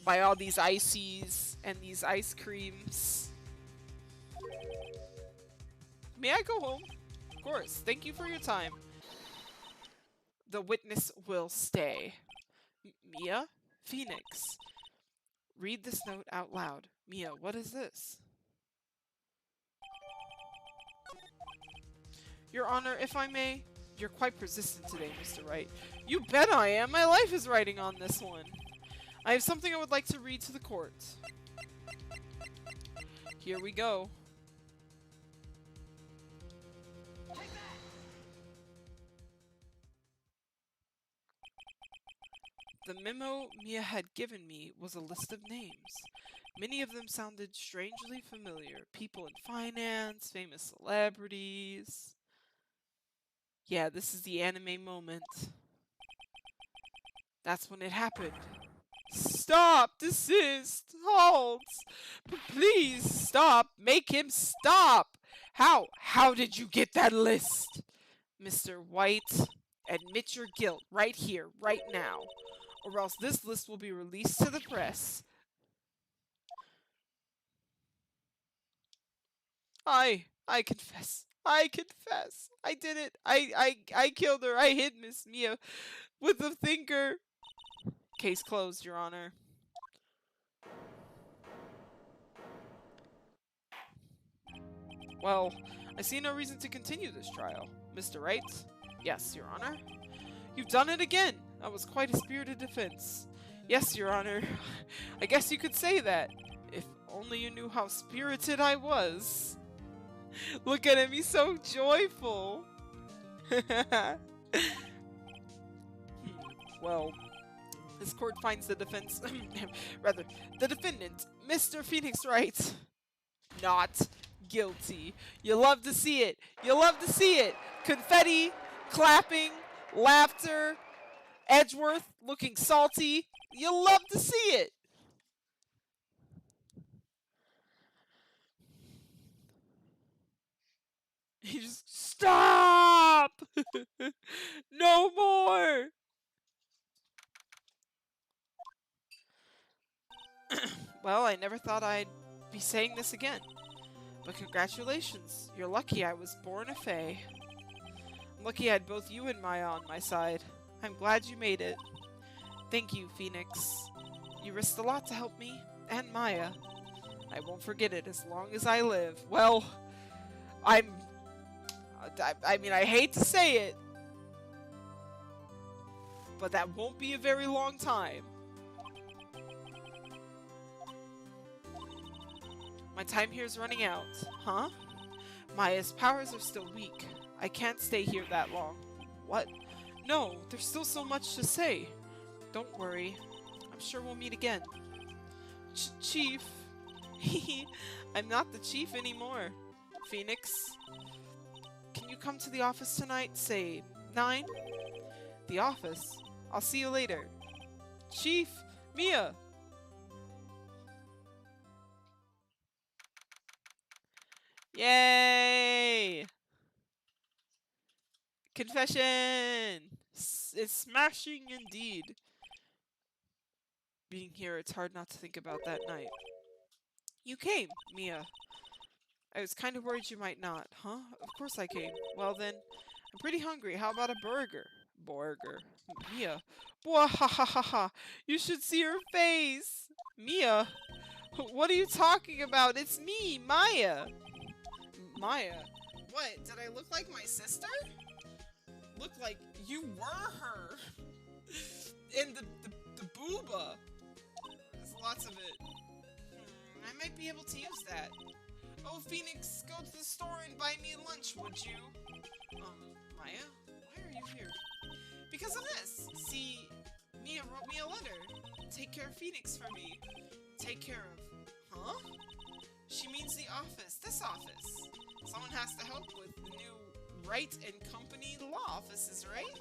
Buy all these ices and these ice creams. May I go home? Of course. Thank you for your time. The witness will stay. Mia? Phoenix. Read this note out loud. Mia, what is this? Your Honor, if I may, you're quite persistent today, Mr. Wright. You bet I am! My life is riding on this one! I have something I would like to read to the court. Here we go. The memo Mia had given me was a list of names. Many of them sounded strangely familiar. People in finance, famous celebrities. Yeah, this is the anime moment. That's when it happened. Stop! Desist! Halt! Please stop! Make him stop! How did you get that list? Mr. White, admit your guilt right here, right now. Or else this list will be released to the press. I confess. I confess. I did it. I killed her. I hit Miss Mia with a thinker. Case closed, Your Honor. Well, I see no reason to continue this trial. Mr. Wright? Yes, Your Honor. You've done it again! That was quite a spirited defense. Yes, Your Honor. I guess you could say that. If only you knew how spirited I was. Look at him, he's so joyful. Well, this court finds the defense, rather, the defendant, Mr. Phoenix Wright, not guilty. You love to see it. You love to see it. Confetti, clapping, laughter, Edgeworth looking salty. You love to see it. He just, stop! No more! Well, I never thought I'd be saying this again. But congratulations. You're lucky I was born a fae. I'm lucky I had both you and Maya on my side. I'm glad you made it. Thank you, Phoenix. You risked a lot to help me, and Maya. I won't forget it as long as I live. Well, I mean, I hate to say it, but that won't be a very long time. My time here is running out. Huh? Maya's powers are still weak. I can't stay here that long. What? No, there's still so much to say. Don't worry. I'm sure we'll meet again. Chief. I'm not the chief anymore. Phoenix. Can you come to the office tonight? Say 9? The office. I'll see you later. Chief! Mia! Yay! Confession! It's smashing indeed. Being here, it's hard not to think about that night. You came, Mia. I was kind of worried you might not. Huh? Of course I came. Well then, I'm pretty hungry. How about a burger? Burger. Mia. Bwahahaha. You should see her face. Mia. What are you talking about? It's me, Maya. Maya. What? Did I look like my sister? Look like you were her. And the booba. There's lots of it. I might be able to use that. Oh, Phoenix, go to the store and buy me lunch, would you? Maya? Why are you here? Because of this! See, Mia wrote me a letter. Take care of Phoenix for me. Take care of... Huh? She means the office. This office. Someone has to help with the new Wright and Company law offices, right?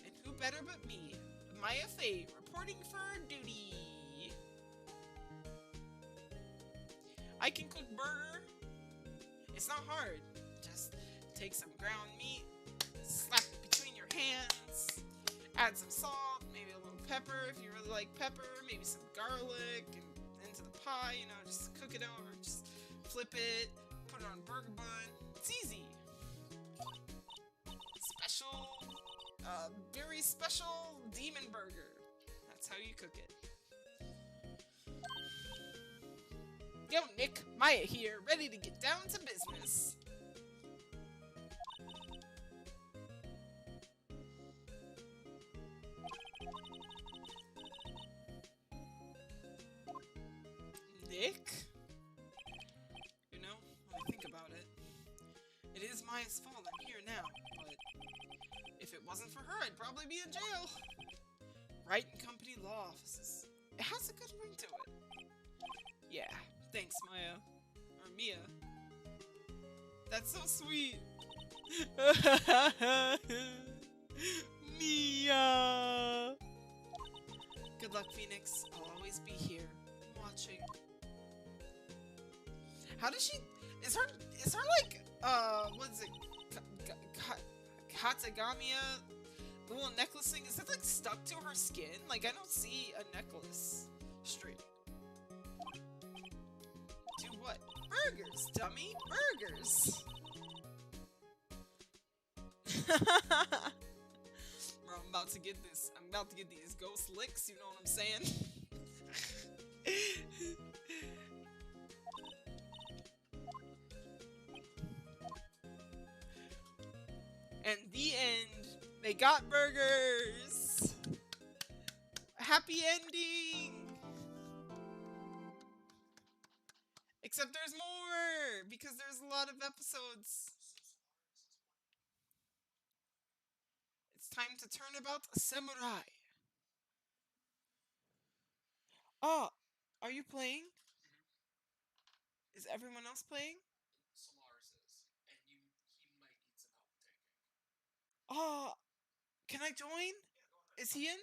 And who better but me? Maya Faye, reporting for duty. I can cook burger. It's not hard. Just take some ground meat, slap it between your hands, add some salt, maybe a little pepper if you really like pepper, maybe some garlic, and into the pie, you know, just cook it over, just flip it, put it on a burger bun. It's easy. Special, very special demon burger. That's how you cook it. Yo, Nick, Maya here, ready to get down to business. Nick? You know, when I think about it, it is Maya's fault I'm here now, but if it wasn't for her, I'd probably be in jail. Wright and Company law offices. It has a good ring to it. Yeah. Thanks, Maya. Or Mia. That's so sweet. Mia! Good luck, Phoenix. I'll always be here, watching. How does she... Is her like, what is it? Katagamia? The little necklace thing, is it like stuck to her skin? Like, I don't see a necklace straight. Do what? Burgers, dummy! Burgers! Bro, I'm about to get this. I'm about to get these ghost licks, you know what I'm saying? And the end. They got burgers. Happy ending. Except there's more because there's a lot of episodes. It's time to turn about a samurai. Oh, are you playing? Is everyone else playing? Oh, can I join? Is he in?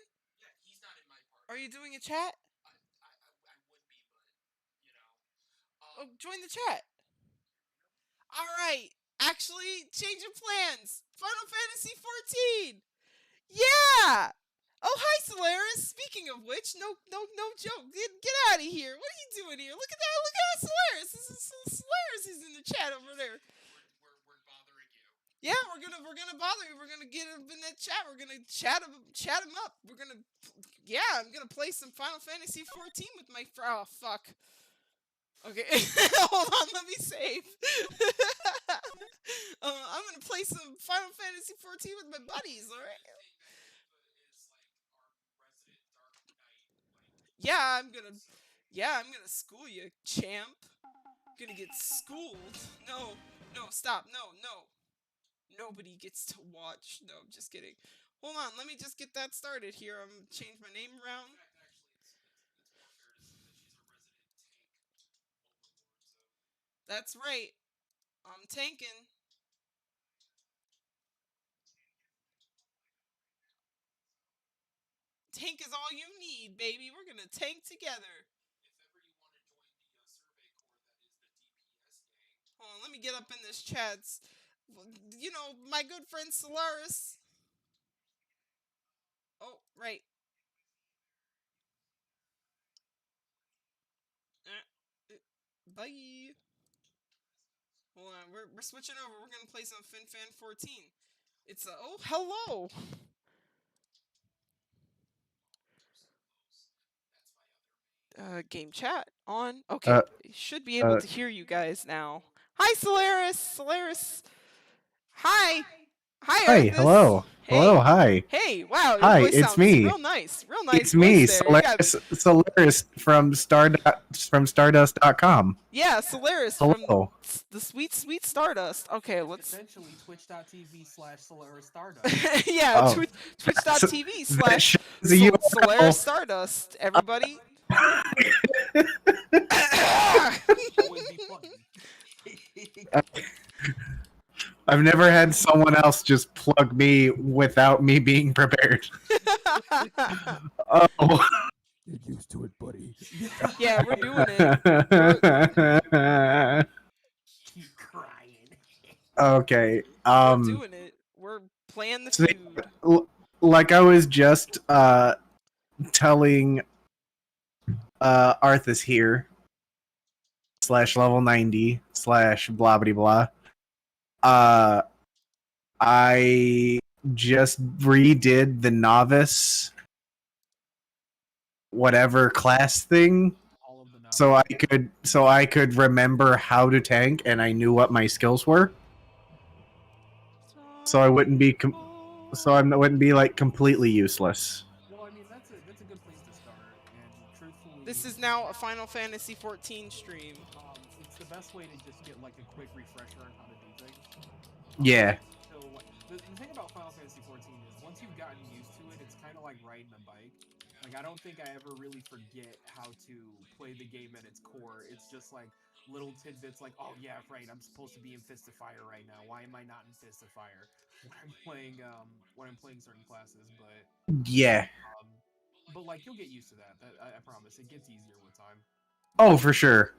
Are you doing a chat? Oh, join the chat. All right. Actually, change of plans. Final Fantasy 14. Yeah. Oh, hi, Solaris. Speaking of which, no joke. Get out of here. What are you doing here? Look at that. Look at that, Solaris. This is Solaris is in the chat over there. We're bothering you. Yeah, we're gonna bother you. We're gonna get him in that chat. We're gonna chat him up. I'm gonna play some Final Fantasy 14 with my. Oh fuck. Okay, hold on. Let me save. I'm gonna play some Final Fantasy 14 with my buddies. All right. Yeah, I'm gonna school you, champ. Gonna get schooled. No, stop. No. Nobody gets to watch. No, I'm just kidding. Hold on, let me just get that started here. I'm gonna change my name around. That's right. I'm tanking. Tank is all you need, baby. We're gonna tank together. Hold on, let me get up in this chat. You know, my good friend Solaris. Oh, right. Bye. Hold on, we're switching over. We're gonna play some FinFan 14. It's a oh hello. Game chat on. Okay, should be able to hear you guys now. Hi, Solaris. Solaris. Hi. Hi, Hi, Arthas. hello. Hey. Hello, hi. Hey, wow, your Hi, voice it's sounds me. real nice. Real nice It's voice me, there. Solaris from Stardust.com. Yeah, Solaris Hello. from the sweet Stardust. Okay, let's essentially twitch.tv/Solaris Stardust. yeah, Oh. twitch.tv That slash shows the URL. Solaris Stardust. Everybody. Always be plugging. I've never had someone else just plug me without me being prepared. Oh. Get used to it, buddy. Yeah, we're doing it. Keep crying. Okay. We're doing it. We're playing the feud. Like I was just telling Arthas here /level 90 /blah blah blah. I just redid the novice whatever class thing, All of the so I could remember how to tank, and I knew what my skills were, so I wouldn't be like completely useless. Well, I mean that's a good place to start, and truthfully, This is now a Final Fantasy 14 stream. It's the best way to just get like a quick refresher on how to do things. Yeah. So the thing about Final Fantasy 14 is once you've gotten used to it, it's kind of like riding a bike. Like I don't think I ever really forget how to play the game at its core. It's just like little tidbits like, oh yeah, right, I'm supposed to be in Fist of Fire right now. Why am I not in Fist of Fire when I'm playing certain classes? But Yeah. But like you'll get used to that. I promise. It gets easier with time. Oh, for sure.